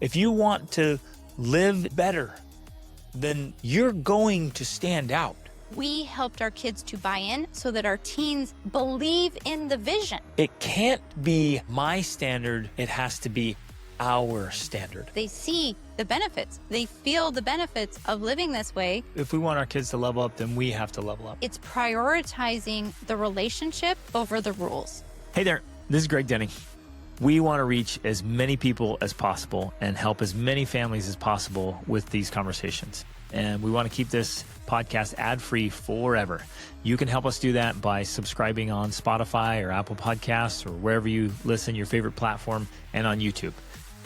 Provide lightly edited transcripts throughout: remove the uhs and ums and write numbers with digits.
If you want to live better, then you're going to stand out. We helped our kids to buy in so that our teens believe in the vision. It can't be my standard. It has to be our standard. They see the benefits. They feel the benefits of living this way. If we want our kids to level up, then we have to level up. It's prioritizing the relationship over the rules. Hey there, this is Greg Denning. We want to reach as many people as possible and help as many families as possible with these conversations. And we want to keep this podcast ad-free forever. You can help us do that by subscribing on Spotify or Apple Podcasts or wherever you listen, your favorite platform, and on YouTube.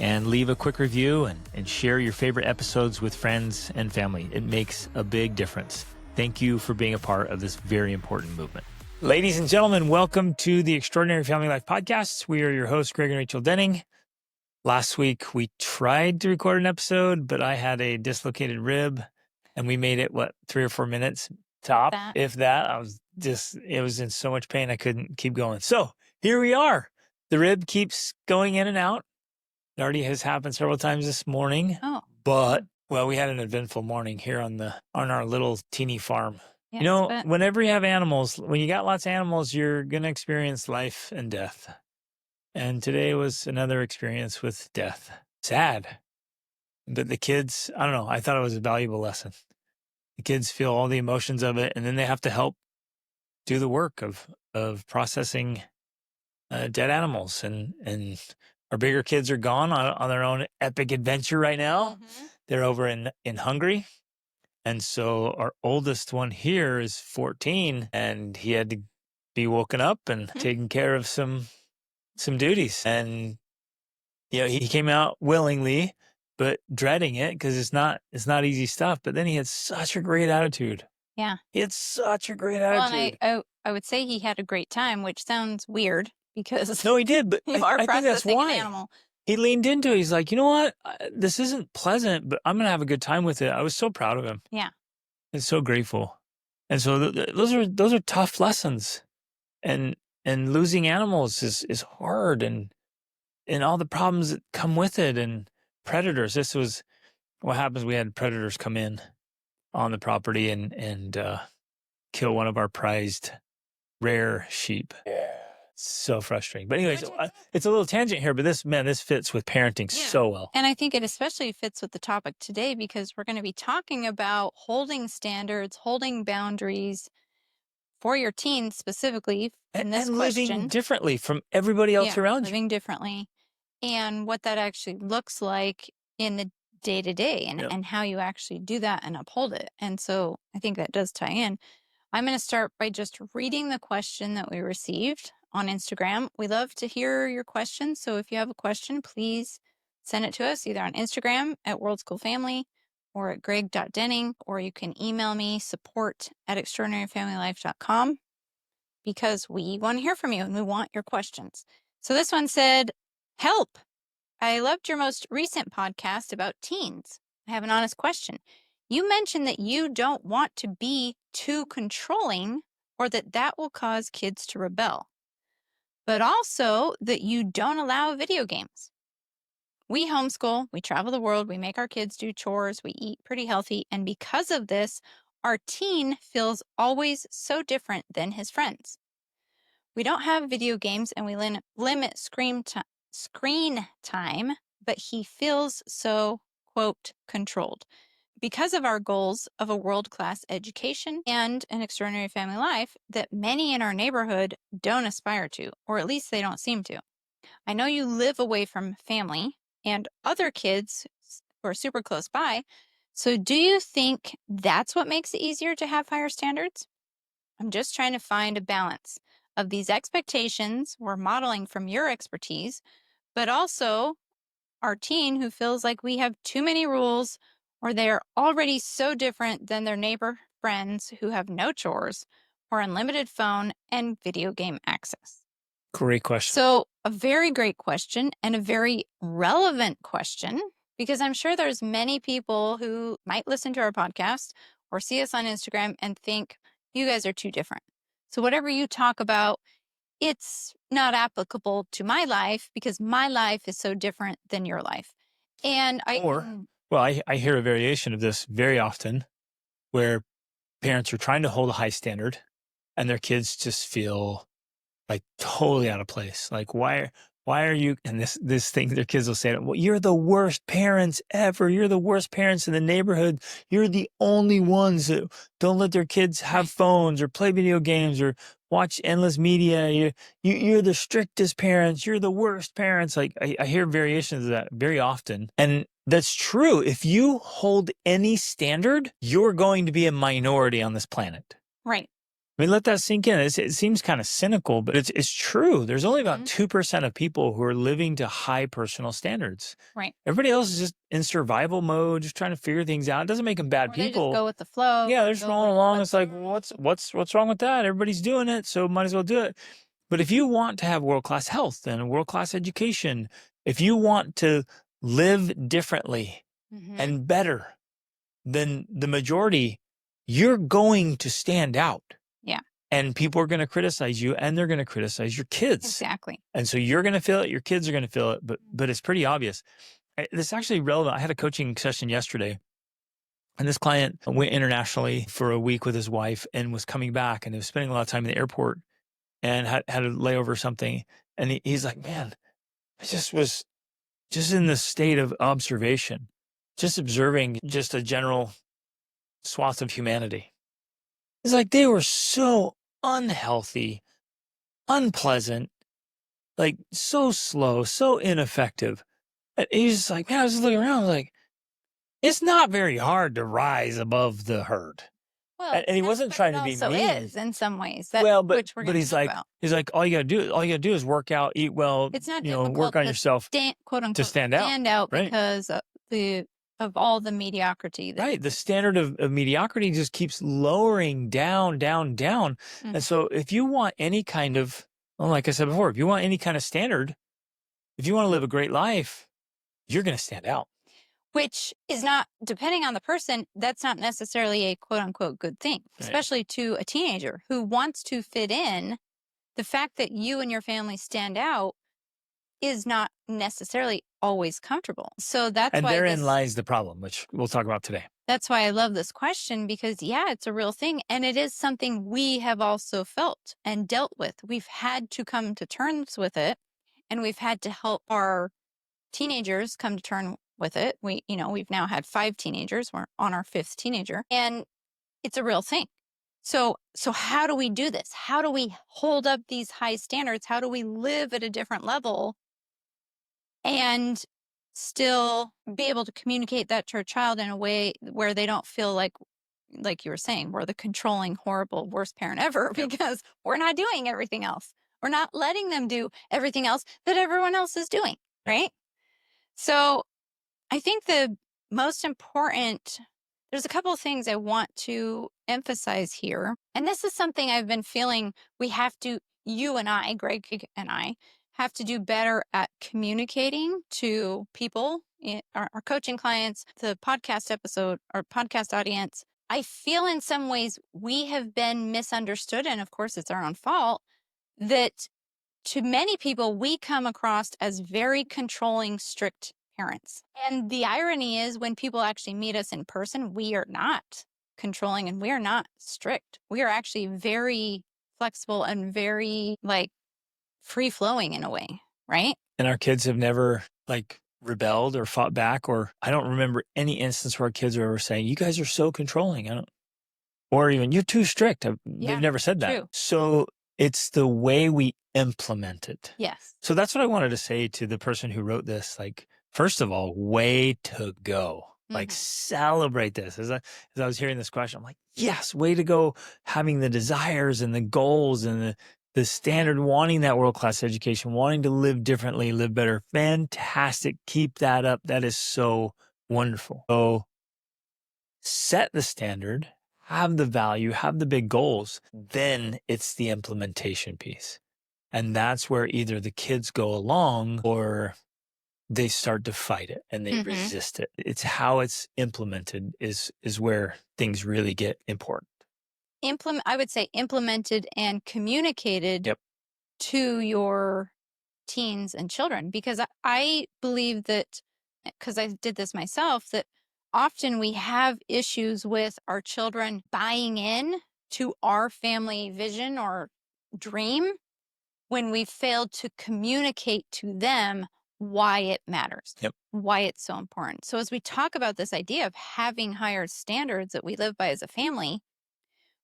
And leave a quick review and share your favorite episodes with friends and family. It makes a big difference. Thank you for being a part of this very important movement. Ladies and gentlemen, welcome to the Extraordinary Family Life Podcast. We are your hosts, Greg and Rachel Denning. Last week, we tried to record an episode, but I had a dislocated rib, and we made it, 3 or 4 minutes top, if that. It was in so much pain, I couldn't keep going. So here we are. The rib keeps going in and out. It already has happened several times this morning. Oh. But, we had an eventful morning here on our little teeny farm. Yes, whenever you have animals, when you got lots of animals, you're going to experience life and death. And today was another experience with death. Sad. But the kids, I don't know, I thought it was a valuable lesson. The kids feel all the emotions of it, and then they have to help do the work of processing dead animals. And our bigger kids are gone on their own epic adventure right now. Mm-hmm. They're over in Hungary. And so our oldest one here is 14, and he had to be woken up and taken care of some duties. And he came out willingly, but dreading it because it's not easy stuff. But then he had such a great attitude. Yeah. He had such a great attitude. Well, and I would say he had a great time, which sounds weird because no, he did, but you I are think that's processing why. an animal. He leaned into it. He's like, you know what? This isn't pleasant, but I'm going to have a good time with it. I was so proud of him. Yeah. And so grateful. And so those are tough lessons. And losing animals is hard, and all the problems that come with it, and predators. This was what happens. We had predators come in on the property and kill one of our prized rare sheep. Yeah. So frustrating. But anyways, it's a little tangent here, but this fits with parenting so well. And I think it especially fits with the topic today because we're going to be talking about holding standards, holding boundaries for your teens specifically in this and question. Living differently from everybody else around you. Living differently. And what that actually looks like in the day-to-day and how you actually do that and uphold it. And so I think that does tie in. I'm going to start by just reading the question that we received on Instagram. We love to hear your questions. So if you have a question, please send it to us either on Instagram at World School Family or at greg.denning, or you can email me support@extraordinaryfamilylife.com because we want to hear from you and we want your questions. So this one said, help. I loved your most recent podcast about teens. I have an honest question. You mentioned that you don't want to be too controlling or that will cause kids to rebel, but also that you don't allow video games. We homeschool, we travel the world, we make our kids do chores, we eat pretty healthy, and because of this, our teen feels always so different than his friends. We don't have video games and we limit screen time, but he feels so, quote, controlled. Because of our goals of a world-class education and an extraordinary family life that many in our neighborhood don't aspire to, or at least they don't seem to. I know you live away from family and other kids who are super close by, so do you think that's what makes it easier to have higher standards? I'm just trying to find a balance of these expectations we're modeling from your expertise, but also our teen who feels like we have too many rules or they're already so different than their neighbor friends who have no chores or unlimited phone and video game access. Great question. So a very great question and a very relevant question, because I'm sure there's many people who might listen to our podcast or see us on Instagram and think you guys are too different. So whatever you talk about, it's not applicable to my life because my life is so different than your life. And I hear a variation of this very often where parents are trying to hold a high standard and their kids just feel like totally out of place. Like, why are you, and this thing their kids will say, well, you're the worst parents ever. You're the worst parents in the neighborhood. You're the only ones that don't let their kids have phones or play video games or watch endless media. You're the strictest parents. You're the worst parents. Like I hear variations of that very often. And that's true. If you hold any standard, you're going to be a minority on this planet. Right. I mean, let that sink in. It seems kind of cynical, but it's true. There's only about 2% of people who are living to high personal standards. Right. Everybody else is just in survival mode, just trying to figure things out. It doesn't make them bad people. They just go with the flow. Yeah, they're just rolling along. It's like, what's wrong with that? Everybody's doing it, so might as well do it. But if you want to have world-class health and world-class education, if you want to live differently and better than the majority, you're going to stand out. Yeah. And people are going to criticize you and they're going to criticize your kids. Exactly. And so you're going to feel it. Your kids are going to feel it, but it's pretty obvious. This is actually relevant. I had a coaching session yesterday and this client went internationally for a week with his wife and was coming back and he was spending a lot of time in the airport and had a layover or something. And he's like, man, I just was just in this state of observation, just observing just a general swath of humanity. It's like they were so unhealthy, unpleasant, like so slow, so ineffective. And he's just like, man, I was just looking around, like, it's not very hard to rise above the herd. Well, and he wasn't trying to be also mean. Is in some ways. But he's like, all you gotta do is work out, eat well. It's not work on yourself, quote unquote, to stand out, right? Because of all the mediocrity. Right. The standard of mediocrity just keeps lowering down. And so if you want any kind of, like I said before, if you want any kind of standard, if you want to live a great life, you're going to stand out. Which is not, depending on the person, that's not necessarily a quote unquote good thing, especially to a teenager who wants to fit in. The fact that you and your family stand out is not necessarily always comfortable. So that's why therein lies the problem, which we'll talk about today. That's why I love this question because, yeah, it's a real thing. And it is something we have also felt and dealt with. We've had to come to terms with it. And we've had to help our teenagers come to terms with it. We've now had 5 teenagers. We're on our 5th teenager. And it's a real thing. So how do we do this? How do we hold up these high standards? How do we live at a different level and still be able to communicate that to our child in a way where they don't feel like you were saying, we're the controlling, horrible, worst parent ever because we're not doing everything else. We're not letting them do everything else that everyone else is doing, right? So I think the most important, there's a couple of things I want to emphasize here. And this is something I've been feeling you and I, Greg and I, have to do better at communicating to people, our coaching clients, the podcast episode, our podcast audience. I feel in some ways we have been misunderstood, and of course it's our own fault, that to many people we come across as very controlling, strict parents. And the irony is when people actually meet us in person, we are not controlling and we are not strict. We are actually very flexible and very free-flowing in a way, right? And our kids have never rebelled or fought back, or I don't remember any instance where our kids are ever saying, you guys are so controlling. Or even, you're too strict. They've never said that. True. So it's the way we implement it. Yes. So that's what I wanted to say to the person who wrote this. First of all, way to go. Celebrate this. As I was hearing this question, I'm like, yes, way to go, having the desires and the goals and the standard, wanting that world-class education, wanting to live differently, live better. Fantastic. Keep that up. That is so wonderful. So set the standard, have the value, have the big goals. Then it's the implementation piece. And that's where either the kids go along or they start to fight it and they resist it. It's how it's implemented is where things really get important. I would say implemented and communicated to your teens and children, because I believe that because I did this myself, that often we have issues with our children buying in to our family vision or dream when we failed to communicate to them why it matters, Yep. why it's so important. So as we talk about this idea of having higher standards that we live by as a family,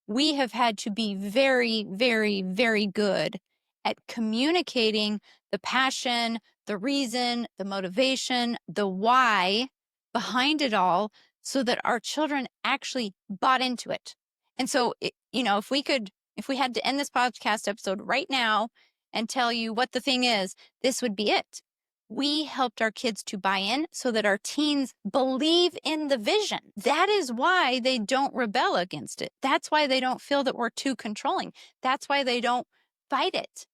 we have had to be very, very, very good at communicating the passion, the reason, the motivation, the why behind it all so that our children actually bought into it. And so, if we had to end this podcast episode right now and tell you what the thing is, this would be it. We helped our kids to buy in so that our teens believe in the vision. That is why they don't rebel against it. That's why they don't feel that we're too controlling. That's why they don't fight it,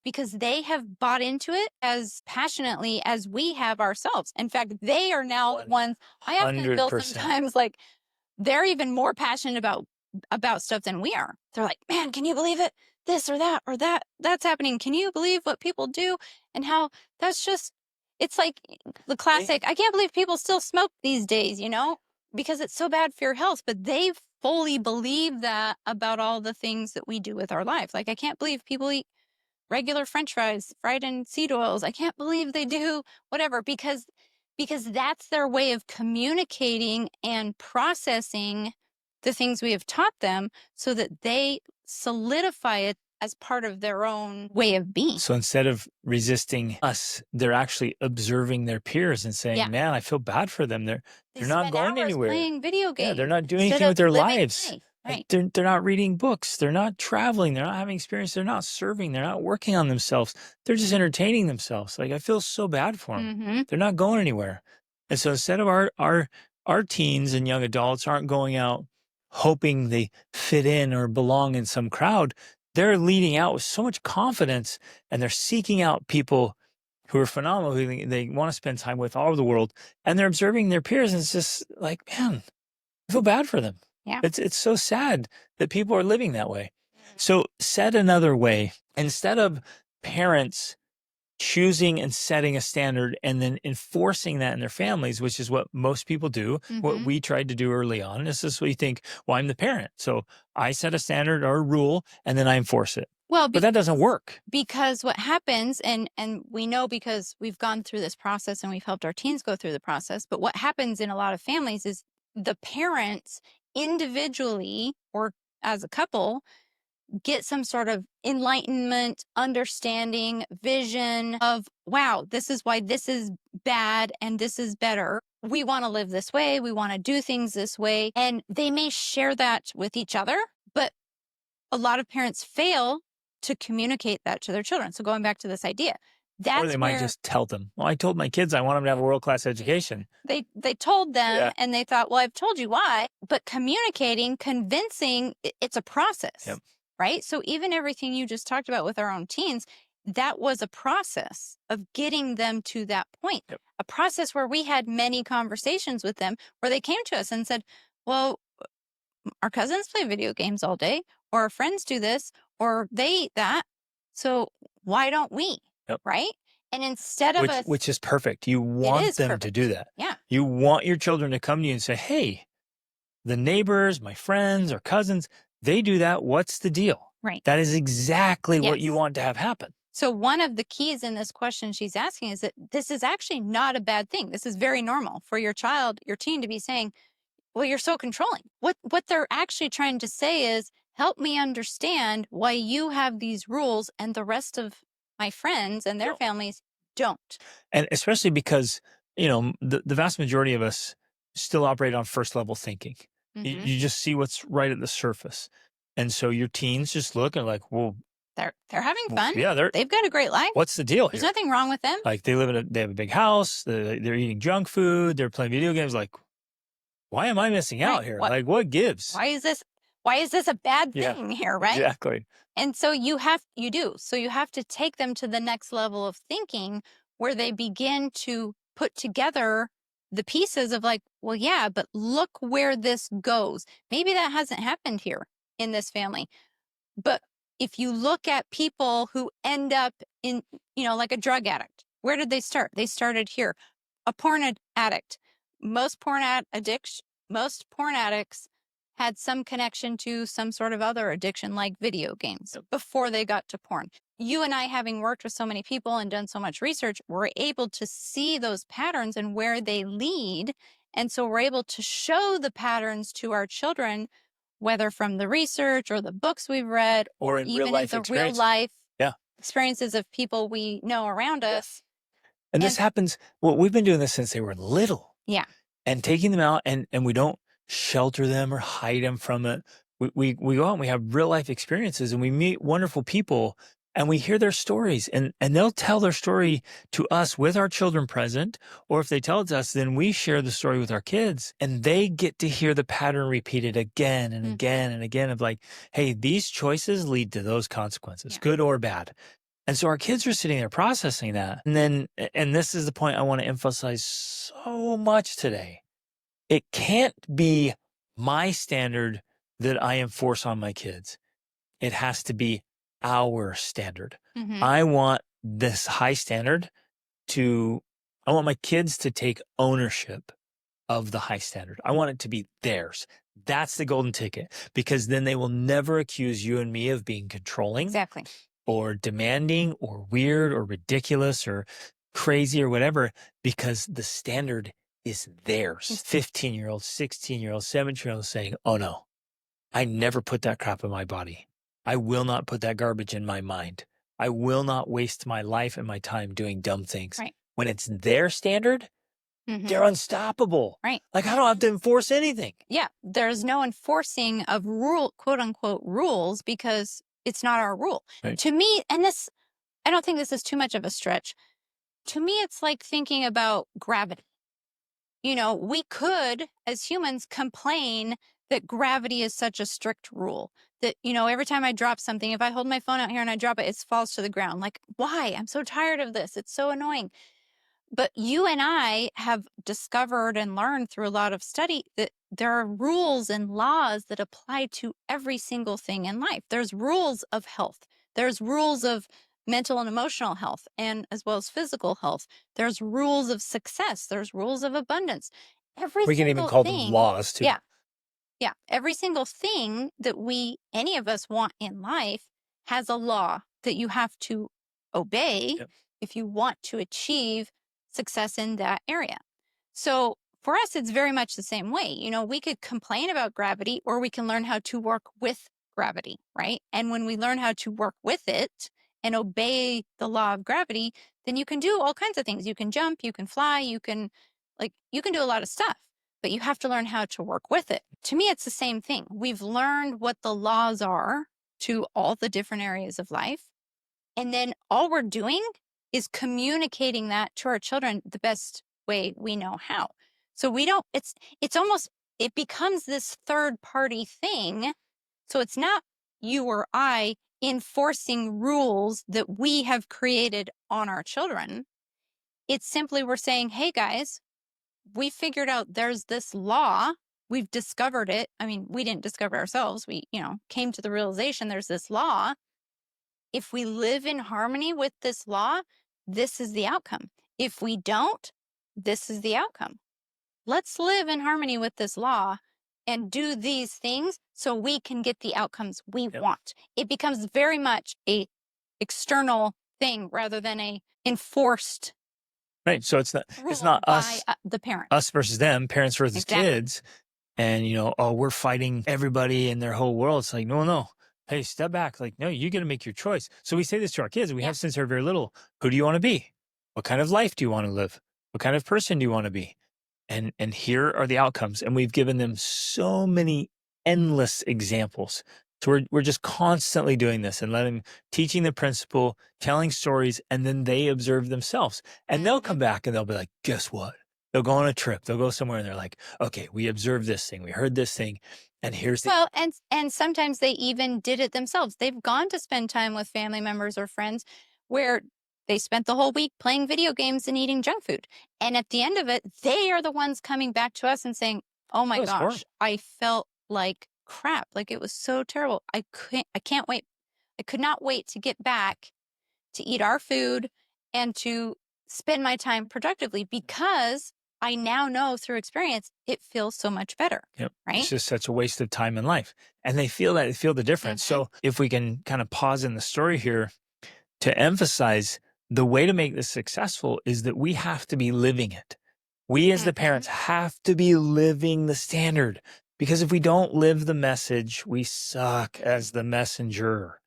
because they have bought into it as passionately as we have ourselves. In fact, they are now the ones. I often feel 100%. sometimes like they're even more passionate about stuff than we are. They're like, man, can you believe it? This or that's happening. Can you believe what people do and how that's just, it's like the classic, I can't believe people still smoke these days, because it's so bad for your health, but they fully believe that about all the things that we do with our life. Like, I can't believe people eat regular French fries fried in seed oils. I can't believe they do whatever, because that's their way of communicating and processing the things we have taught them so that they solidify it as part of their own way of being. So instead of resisting us, they're actually observing their peers and saying, Yeah. man, I feel bad for them. They're not spend going hours anywhere. playing video games. Yeah, they're not doing instead anything of with their living lives. life. Right. They're not reading books. They're not traveling. They're not having experience. They're not serving. They're not working on themselves. They're just entertaining themselves. Like, I feel so bad for them. Mhm. They're not going anywhere. And so instead of our teens and young adults aren't going out hoping they fit in or belong in some crowd, they're leading out with so much confidence, and they're seeking out people who are phenomenal, who they want to spend time with all over the world, and they're observing their peers, and it's just like, man, I feel bad for them. Yeah. It's so sad that people are living that way. So said another way, instead of parents choosing and setting a standard and then enforcing that in their families, which is what most people do, what we tried to do early on, this is what you think, well, I'm the parent, so I set a standard or a rule and then I enforce it. Well, But that doesn't work. because what happens, and we know because we've gone through this process and we've helped our teens go through the process, but what happens in a lot of families is the parents individually or as a couple get some sort of enlightenment, understanding, vision of, wow, this is why this is bad and this is better. We want to live this way. We want to do things this way. And they may share that with each other, but a lot of parents fail to communicate that to their children. So going back to this idea, that's Or they might just tell them, well, I told my kids I want them to have a world-class education. They told them, Yeah. and they thought, well, I've told you why. But communicating, convincing, it's a process, Yep. right? So even everything you just talked about with our own teens, that was a process of getting them to that point. Yep. A process where we had many conversations with them where they came to us and said, well, our cousins play video games all day, or our friends do this, or they eat that. So why don't we? Yep. Right? And instead of us, which is perfect. You want them to do that. Yeah. You want your children to come to you and say, hey, the neighbors, my friends or cousins, they do that. What's the deal? Right. That is exactly what you Yes. want to have happen. So one of the keys in this question she's asking is that this is actually not a bad thing. This is very normal for your child, your teen, to be saying, well, you're so controlling. What they're actually trying to say is, help me understand why you have these rules and the rest of my friends and their families don't. And especially because, the vast majority of us still operate on first level thinking. You just see what's right at the surface. And so your teens just look and like, well, they're having fun. Yeah, they've got a great life. What's the deal here? There's nothing wrong with them. Like, they have a big house, they're eating junk food, they're playing video games. Like, why am I missing out here? Like, what gives? Why is this a bad thing here, right? Exactly. And so you have to take them to the next level of thinking where they begin to put together the pieces of like, well, yeah, but look where this goes. Maybe that hasn't happened here in this family. But if you look at people who end up in, like a drug addict, where did they start? They started here. a porn addict. Most porn addicts had some connection to some sort of other addiction like video games before they got to porn. You and I, having worked with so many people and done so much research, we're able to see those patterns and where they lead. And so we're able to show the patterns to our children, whether from the research or the books we've read, Or in even real life the real experience. life Yeah. experiences of people we know around us. And this happens, well, we've been doing this since they were little. Yeah. And taking them out, and we don't shelter them or hide them from it. We go out and we have real life experiences, and we meet wonderful people, and we hear their stories, and they'll tell their story to us with our children present, or if they tell it to us, then we share the story with our kids, and they get to hear the pattern repeated again and again and again of like, hey, these choices lead to those consequences, good or bad. And so our kids are sitting there processing that. And this is the point I want to emphasize so much today. It can't be my standard that I enforce on my kids. It has to be our standard. I want this high standard I want my kids to take ownership of the high standard. I want it to be theirs. That's the golden ticket, because then they will never accuse you and me of being controlling. Exactly. Or demanding or weird or ridiculous or crazy or whatever, because the standard is theirs. 15-year-old, 16-year-old, 17-year-old saying, oh no, I never put that crap in my body. I will not put that garbage in my mind. I will not waste my life and my time doing dumb things. Right. When it's their standard, they're unstoppable. Right. Like, I don't have to enforce anything. Yeah. There's no enforcing of quote unquote rules, because it's not our rule. Right. To me, and this, I don't think this is too much of a stretch. To me, it's like thinking about gravity. You know, we could, as humans, complain that gravity is such a strict rule that, you know, every time I drop something, if I hold my phone out here and I drop it, it falls to the ground. Like, why? I'm so tired of this. It's so annoying. But you and I have discovered and learned through a lot of study that there are rules and laws that apply to every single thing in life. There's rules of health. There's rules of mental and emotional health, and as well as physical health. There's rules of success. There's rules of abundance. We can even call them laws too. Yeah. Yeah. Every single thing that any of us want in life has a law that you have to obey if you want to achieve success in that area. So for us, it's very much the same way. You know, we could complain about gravity, or we can learn how to work with gravity, right? And when we learn how to work with it and obey the law of gravity, then you can do all kinds of things. You can jump, you can fly, you can do a lot of stuff, but you have to learn how to work with it. To me, it's the same thing. We've learned what the laws are to all the different areas of life. And then all we're doing is communicating that to our children the best way we know how. So it becomes this third party thing. So it's not you or I enforcing rules that we have created on our children. It's simply we're saying, hey guys, we figured out there's this law. We've discovered it. I mean, we didn't discover it ourselves. We, came to the realization there's this law. If we live in harmony with this law, this is the outcome. If we don't, this is the outcome. Let's live in harmony with this law and do these things so we can get the outcomes we want. It becomes very much a external thing rather than a enforced. Right. So it's not us, the parent, us versus them, parents versus kids. And, we're fighting everybody in their whole world. It's like, no. Hey, step back. Like, no, you got to make your choice. So we say this to our kids. We have since they're very little. Who do you want to be? What kind of life do you want to live? What kind of person do you want to be? And here are the outcomes. And we've given them so many endless examples. So we're just constantly doing this and teaching the principle, telling stories, and then they observe themselves. And they'll come back and they'll be like, guess what? They'll go on a trip. They'll go somewhere and they're like, okay, we observed this thing. We heard this thing. And here's the... Well, and sometimes they even did it themselves. They've gone to spend time with family members or friends where they spent the whole week playing video games and eating junk food. And at the end of it, they are the ones coming back to us and saying, oh my gosh, horrible. I felt like crap. Like it was so terrible. I can't wait. I could not wait to get back to eat our food and to spend my time productively because I now know through experience it feels so much better. Yep. Right? It's just such a waste of time in life. And they feel the difference. Mm-hmm. So if we can kind of pause in the story here to emphasize the way to make this successful is that we have to be living it. We as the parents have to be living the standard, because if we don't live the message, we suck as the messenger.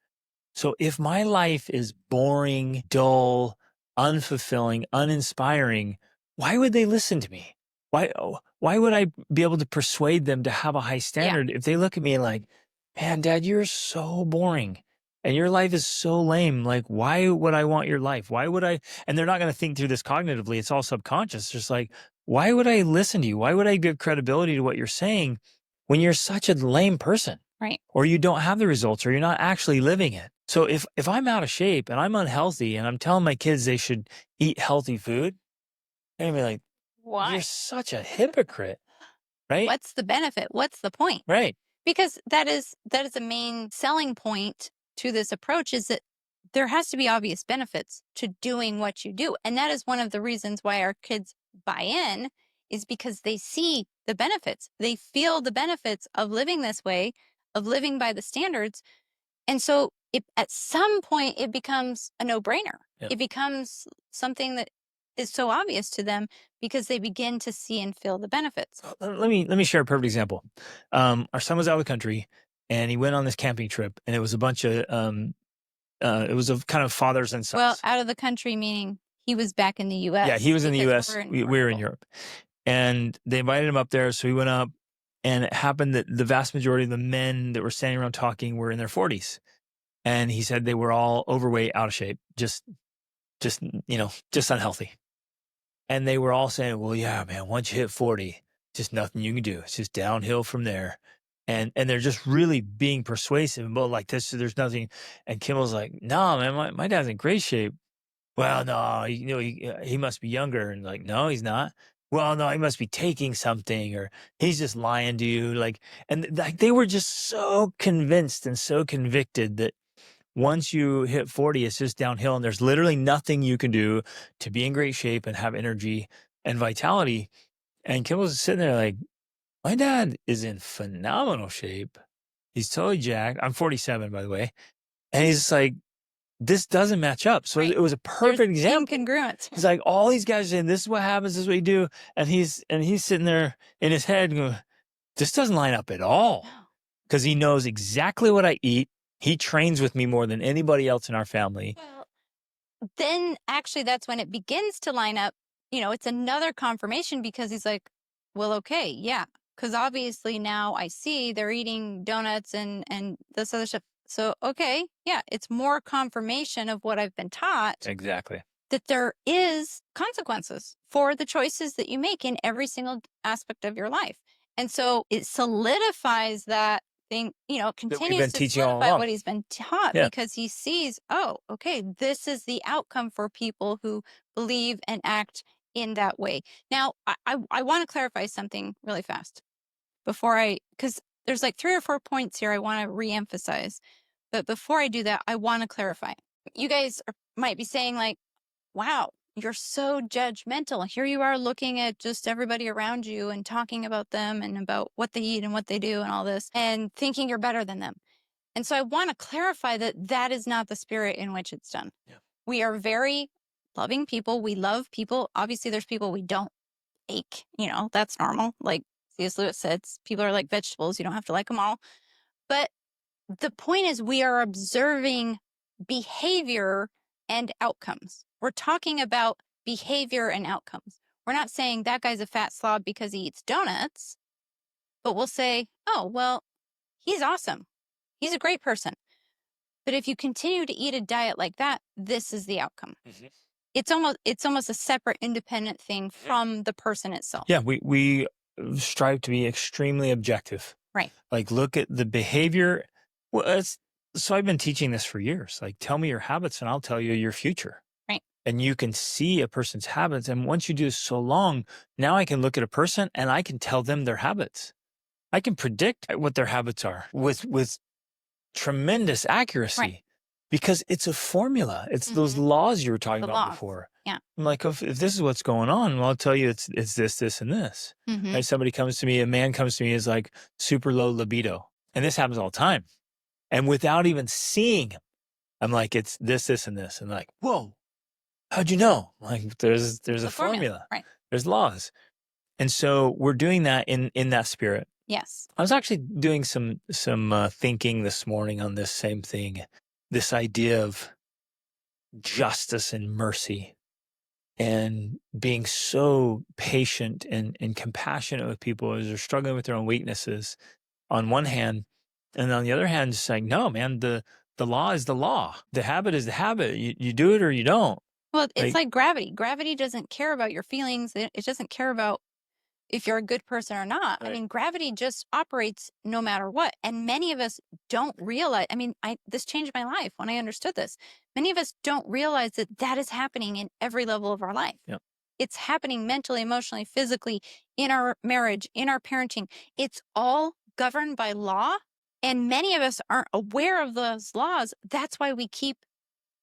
So if my life is boring, dull, unfulfilling, uninspiring, why would they listen to me? Why would I be able to persuade them to have a high standard if they look at me like, man, Dad, you're so boring and your life is so lame. Like, why would I want your life? Why would I? And they're not going to think through this cognitively. It's all subconscious. Just like, why would I listen to you? Why would I give credibility to what you're saying when you're such a lame person? Right. Or you don't have the results, or you're not actually living it. So if I'm out of shape and I'm unhealthy and I'm telling my kids they should eat healthy food, they're gonna be like, Why? you're such a hypocrite, right? What's the benefit? What's the point? Right. Because that is a main selling point to this approach, is that there has to be obvious benefits to doing what you do. And that is one of the reasons why our kids buy in, is because they see the benefits. They feel the benefits of living this way, of living by the standards. And so at some point it becomes a no-brainer. Yep. It becomes something that is so obvious to them because they begin to see and feel the benefits. Let me share a perfect example. Our son was out of the country and he went on this camping trip, and it was a bunch of it was of kind of fathers and sons. Well, out of the country meaning he was back in the U.S. Yeah, he was in the because U.S. We were in Europe, and they invited him up there. So he went up, and it happened that the vast majority of the men that were standing around talking were in their 40s. And he said they were all overweight, out of shape, just unhealthy. And they were all saying, well, yeah, man, once you hit 40, just nothing you can do. It's just downhill from there. And they're just really being persuasive. But like this, there's nothing. And Kimmel's like, no, man, my dad's in great shape. Well, no, he must be younger. And like, no, he's not. Well, no, he must be taking something, or he's just lying to you. Like, and like they were just so convinced and so convicted that once you hit 40, it's just downhill, and there's literally nothing you can do to be in great shape and have energy and vitality. And Kim was sitting there like, my dad is in phenomenal shape. He's totally jacked. I'm 47, by the way. And he's just like, this doesn't match up. So it was a perfect example. Incongruence. He's like, all these guys are saying, this is what happens, this is what you do. And he's sitting there in his head going, this doesn't line up at all. Because he knows exactly what I eat. He trains with me more than anybody else in our family. Well, then actually that's when it begins to line up. It's another confirmation, because he's like, well, okay, yeah. Because obviously now I see they're eating donuts and this other stuff. So, okay, yeah, it's more confirmation of what I've been taught. Exactly. That there is consequences for the choices that you make in every single aspect of your life. And so it solidifies that thing, continues to solidify what he's been taught, because he sees, oh, okay, this is the outcome for people who believe and act in that way. Now, I want to clarify something really fast because there's like 3 or 4 points here I want to reemphasize. But before I do that, I want to clarify. You guys might be saying like, wow, you're so judgmental. Here you are looking at just everybody around you and talking about them and about what they eat and what they do and all this, and thinking you're better than them. And so I want to clarify that that is not the spirit in which it's done. Yeah. We are very loving people. We love people. Obviously, there's people we don't like. That's normal. Like C.S. Lewis said, people are like vegetables. You don't have to like them all. But the point is, we are observing behavior and outcomes. We're talking about behavior and outcomes. We're not saying that guy's a fat slob because he eats donuts, but we'll say, oh, well, he's awesome. He's a great person. But if you continue to eat a diet like that, this is the outcome. Mm-hmm. It's almost a separate, independent thing from the person itself. Yeah, we strive to be extremely objective. Right. Like, look at the behavior. Well, so I've been teaching this for years. Like, tell me your habits and I'll tell you your future. Right. And you can see a person's habits. And once you do this so long, now I can look at a person and I can tell them their habits. I can predict what their habits are with tremendous accuracy. Right. Because it's a formula. It's those laws you were talking about before. Yeah. I'm like, if this is what's going on, well, I'll tell you it's this, and this. Mm-hmm. Right? Somebody comes to me, a man comes to me, is like super low libido. And this happens all the time. And without even seeing him, I'm like, it's this, and this. And like, whoa, how'd you know? Like, there's a formula. Right. There's laws. And so we're doing that in that spirit. Yes. I was actually doing some thinking this morning on this same thing, this idea of justice and mercy and being so patient and compassionate with people as they're struggling with their own weaknesses on one hand. And on the other hand, just saying, no, man, the law is the law. The habit is the habit. You do it or you don't. Well, it's like gravity. Gravity doesn't care about your feelings. It doesn't care about if you're a good person or not. Right. I mean, gravity just operates no matter what. And many of us don't realize, I mean, this changed my life when I understood this. Many of us don't realize that is happening in every level of our life. Yep. It's happening mentally, emotionally, physically, in our marriage, in our parenting. It's all governed by law. And many of us aren't aware of those laws. That's why we keep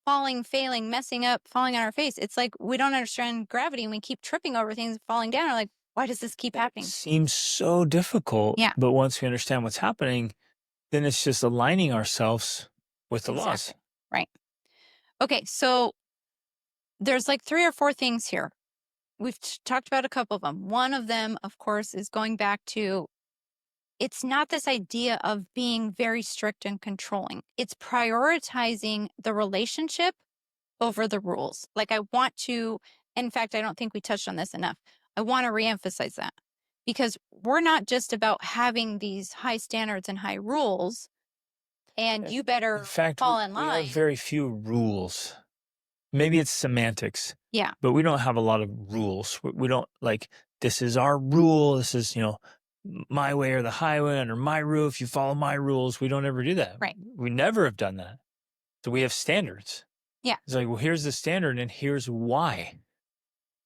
falling, failing, messing up, falling on our face. It's like we don't understand gravity and we keep tripping over things, falling down. We're like, why does this keep happening? It seems so difficult. Yeah. But once we understand what's happening, then it's just aligning ourselves with the laws. Right. Okay. So there's like 3 or 4 things here. We've talked about a couple of them. One of them, of course, is going back to, it's not this idea of being very strict and controlling. It's prioritizing the relationship over the rules. Like I want to, in fact, I don't think we touched on this enough. I want to reemphasize that because we're not just about having these high standards and high rules and you better fall in line. We have very few rules. Maybe it's semantics. Yeah. But we don't have a lot of rules. We don't like, this is our rule. This is, my way or the highway under my roof. You follow my rules. We don't ever do that. Right. We never have done that. So we have standards. Yeah. It's like, well, here's the standard and here's why.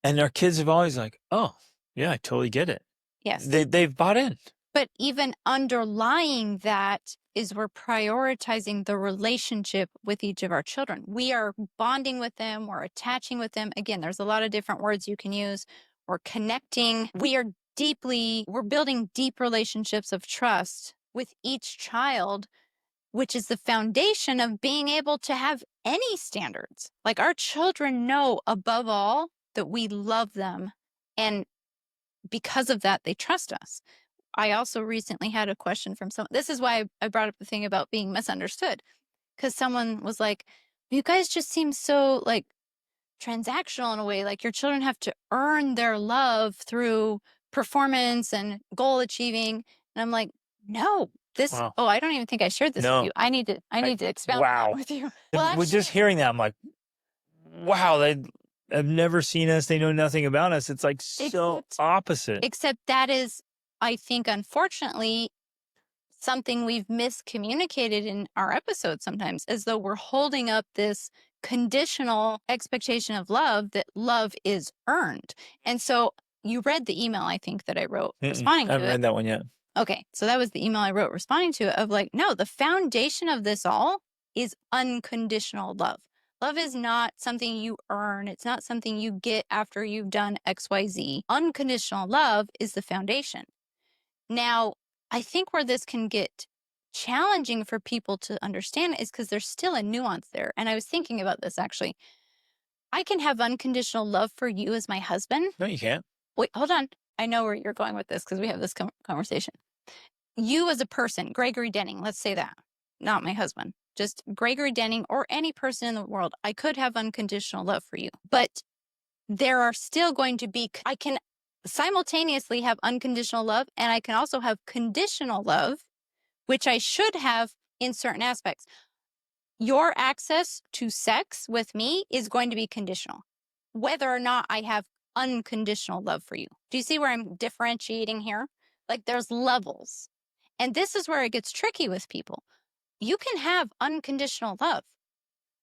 And our kids have always like, oh, yeah, I totally get it. Yes. They've bought in. But even underlying that is we're prioritizing the relationship with each of our children. We are bonding with them. We're attaching with them. Again, there's a lot of different words you can use. We're connecting. We're building deep relationships of trust with each child, which is the foundation of being able to have any standards. Like our children know above all that we love them. And because of that, they trust us. I also recently had a question from someone. This is why I brought up the thing about being misunderstood, because someone was like, you guys just seem so like transactional in a way. Like your children have to earn their love through performance and goal achieving. And I'm like, no, Wow. I don't even think I shared this with you. I need to expound on that with you. Well, with just hearing that, I'm like, wow, they have never seen us. They know nothing about us. It's like so opposite. Except that is, I think, unfortunately, something we've miscommunicated in our episodes sometimes, as though we're holding up this conditional expectation of love, that love is earned. And so you read the email, I think, that I wrote responding to it. I haven't read that one yet. Okay. So that was the email I wrote responding to it, of like, no, the foundation of this all is unconditional love. Love is not something you earn. It's not something you get after you've done XYZ. Unconditional love is the foundation. Now, I think where this can get challenging for people to understand is because there's still a nuance there. And I was thinking about this actually. I can have unconditional love for you as my husband. No, you can't. Wait, hold on. I know where you're going with this because we have this conversation. You as a person, Gregory Denning, let's say that, not my husband, just Gregory Denning or any person in the world, I could have unconditional love for you. But there are still going to be, I can simultaneously have unconditional love and I can also have conditional love, which I should have in certain aspects. Your access to sex with me is going to be conditional, whether or not I have unconditional love for you. Do you see where I'm differentiating here? Like there's levels. And this is where it gets tricky with people. You can have unconditional love,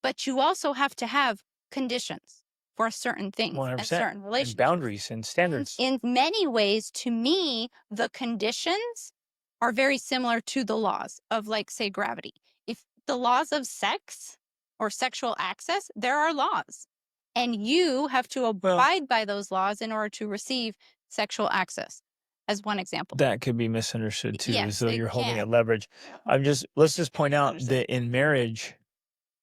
but you also have to have conditions for certain things 100%. and certain relationships. And boundaries and standards. In many ways, to me, the conditions are very similar to the laws of, like, say, gravity. If the laws of sex or sexual access, there are laws. And you have to abide by those laws in order to receive sexual access, as one example. That could be misunderstood too, as Yes, though it you're holding can. at leverage. Let's just point out Understood. that in marriage,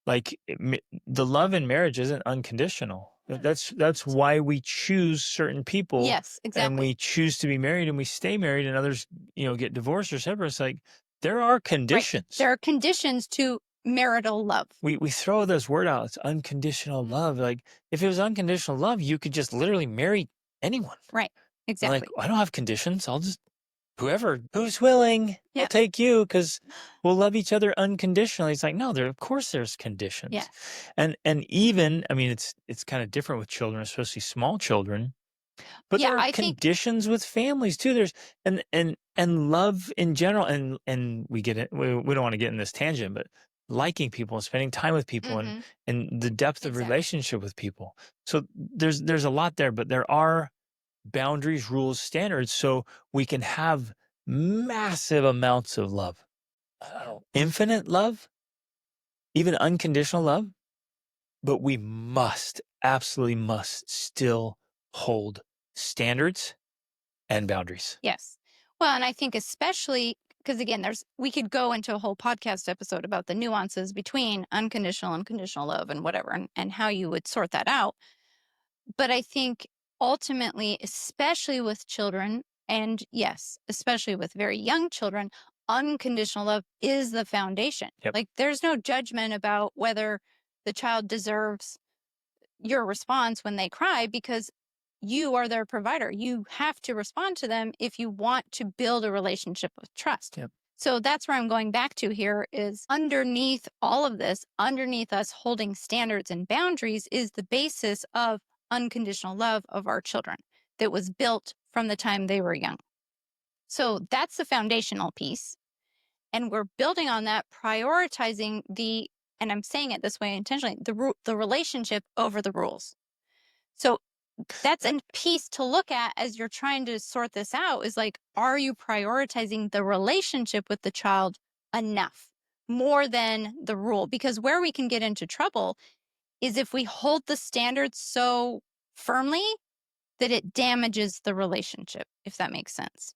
like the love in marriage isn't unconditional. That's why we choose certain people. Yes, And exactly. we choose to be married and we stay married, and others, get divorced or separate. It's like there are Right. conditions. There are conditions to marital love. We throw this word out. It's unconditional love. Like if it was unconditional love, you could just literally marry anyone. Right. And Exactly. like, I don't have conditions. I'll just who's willing, Yeah. we'll take you because we'll love each other unconditionally. It's like, no, of course there's conditions. Yeah. And even, I mean, it's kind of different with children, especially small children. But Yeah, there are I think conditions with families too. There's and love in general, and we get it. We don't want to get in this tangent, but liking people and spending time with people and the depth of Exactly. relationship with people. So there's a lot there, but there are boundaries, rules, standards, so we can have massive amounts of love, infinite love, even unconditional love. But we absolutely must still hold standards and boundaries. Yes. Well, and I think especially because again, we could go into a whole podcast episode about the nuances between unconditional and conditional love and whatever, and how you would sort that out. But I think ultimately, especially with children, and yes, especially with very young children, unconditional love is the foundation. Yep. Like there's no judgment about whether the child deserves your response when they cry, because you are their provider. You have to respond to them if you want to build a relationship with trust. Yep. So that's where I'm going back to here is underneath all of this, underneath us holding standards and boundaries is the basis of unconditional love of our children that was built from the time they were young. So that's the foundational piece. And we're building on that, prioritizing and I'm saying it this way intentionally, the relationship over the rules. So that's a piece to look at as you're trying to sort this out is like, are you prioritizing the relationship with the child enough more than the rule? Because where we can get into trouble is if we hold the standards so firmly that it damages the relationship, if that makes sense.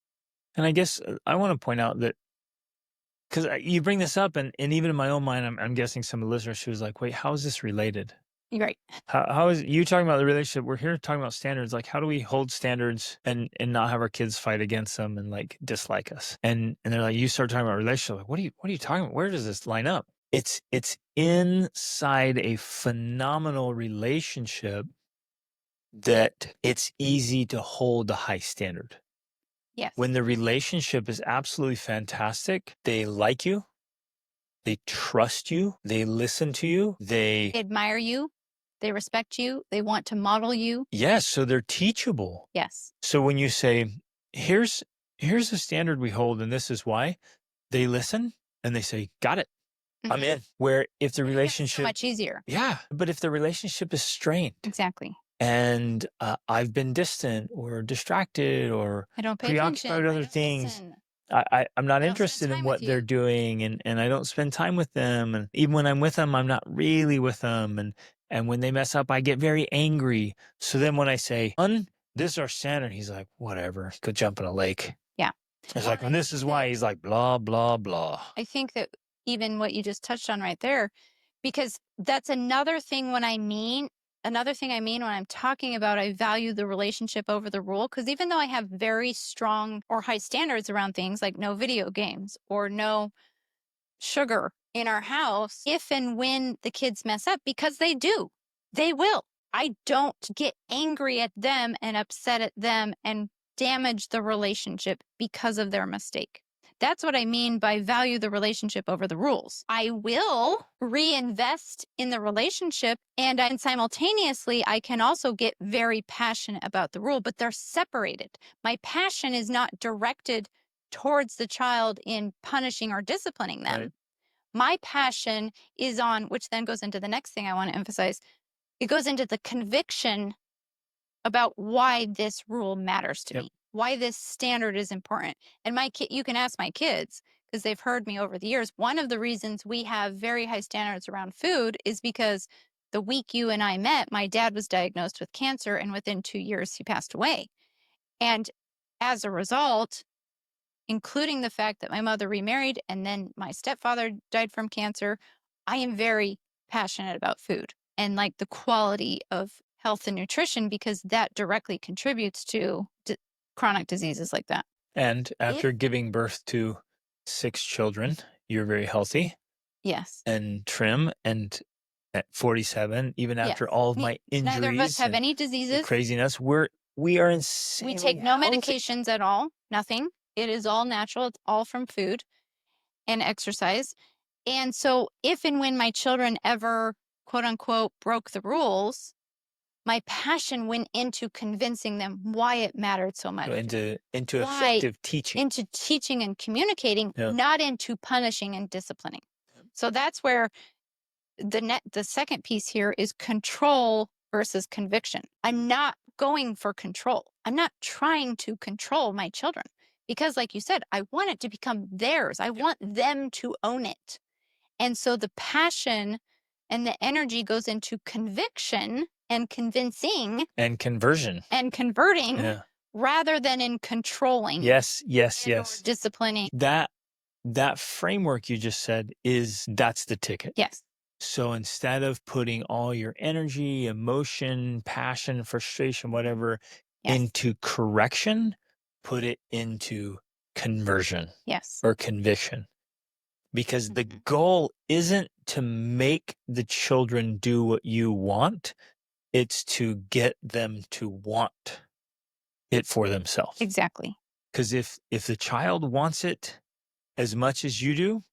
And I guess I want to point out that because you bring this up, and even in my own mind, I'm guessing some of the listeners, she was like, wait, how is this related? You're right. How is you talking about the relationship? We're here talking about standards. Like, how do we hold standards and not have our kids fight against them and like dislike us? And they're like, you start talking about relationship. Like, what are you talking about? Where does this line up? It's inside a phenomenal relationship that it's easy to hold a high standard. Yes. When the relationship is absolutely fantastic, they like you, they trust you, they listen to you, they admire you, they respect you, they want to model you. Yes, so they're teachable. Yes. So when you say, here's a standard we hold and this is why, they listen and they say, got it. I'm in. Where if the relationship so much easier. Yeah, but if the relationship is strained. Exactly. And I've been distant or distracted or I don't pay preoccupied with other things. Listen. I'm not interested in what they're doing, and I don't spend time with them. And even when I'm with them, I'm not really with them. And when they mess up, I get very angry. So then when I say, this is our standard, he's like, whatever, go jump in a lake. Yeah. It's like, and this is why, he's like, blah, blah, blah. I think that even what you just touched on right there, because that's another thing when I mean when I'm talking about I value the relationship over the rule, because even though I have very strong or high standards around things like no video games or no sugar in our house, if and when the kids mess up, because they do, they will. I don't get angry at them and upset at them and damage the relationship because of their mistake. That's what I mean by value the relationship over the rules. I will reinvest in the relationship, and simultaneously, I can also get very passionate about the rule, but they're separated. My passion is not directed towards the child in punishing or disciplining them. Right. My passion is on, which then goes into the next thing I want to emphasize. It goes into the conviction about why this rule matters to me, why this standard is important. And you can ask my kids, because they've heard me over the years. One of the reasons we have very high standards around food is because the week you and I met, my dad was diagnosed with cancer, and within 2 years, he passed away. And as a result, including the fact that my mother remarried and then my stepfather died from cancer, I am very passionate about food and like the quality of health and nutrition because that directly contributes to chronic diseases like that. And after giving birth to 6 children, you're very healthy. Yes. And trim. And at 47, even after all of my injuries, neither of us have any diseases, craziness, we are insanely we take no healthy. medications at all, nothing. It is all natural. It's all from food and exercise. And so if and when my children ever, quote unquote, broke the rules, my passion went into convincing them why it mattered so much. Into effective teaching. Into teaching and communicating, not into punishing and disciplining. So that's where the second piece here is control versus conviction. I'm not going for control. I'm not trying to control my children because, like you said, I want it to become theirs. I want them to own it. And so the passion and the energy goes into conviction and convincing and conversion and converting rather than in controlling. Yes. Disciplining. That framework you just said that's the ticket. Yes. So instead of putting all your energy, emotion, passion, frustration, whatever into correction, put it into conversion. Yes. Or conviction. Because the goal isn't to make the children do what you want. It's to get them to want it for themselves. Exactly. Because if the child wants it as much as you do,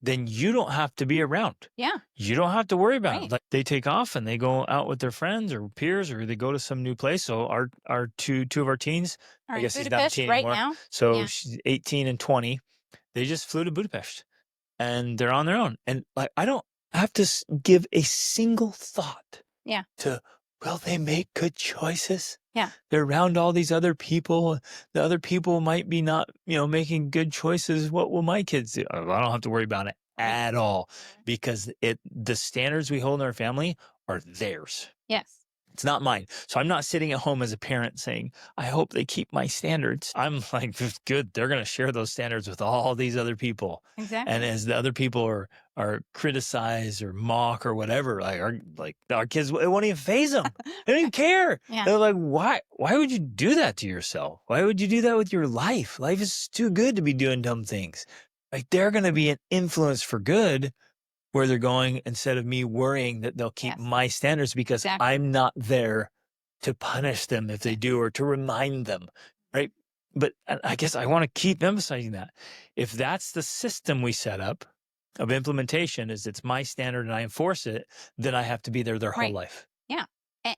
then you don't have to be around. Yeah. You don't have to worry about it. Like they take off and they go out with their friends or peers or they go to some new place. So our two of our teens, I guess he's not a teen anymore. Now. So she's 18 and 20. They just flew to Budapest and they're on their own. And like I don't have to give a single thought to, will they make good choices? Yeah. They're around all these other people. The other people might be not, making good choices. What will my kids do? I don't have to worry about it at all because the standards we hold in our family are theirs. Yes. It's not mine. So I'm not sitting at home as a parent saying, I hope they keep my standards. I'm like, good. They're going to share those standards with all these other people. Exactly. And as the other people are criticized or mock or whatever, our kids, it won't even faze them. They don't even care. They're like, why would you do that to yourself? Why would you do that with your life? Life is too good to be doing dumb things. Like they're going to be an influence for good where they're going instead of me worrying that they'll keep my standards because I'm not there to punish them if they do or to remind them, right? But I guess I want to keep emphasizing that. If that's the system we set up of implementation is it's my standard and I enforce it, then I have to be there their whole life. Yeah.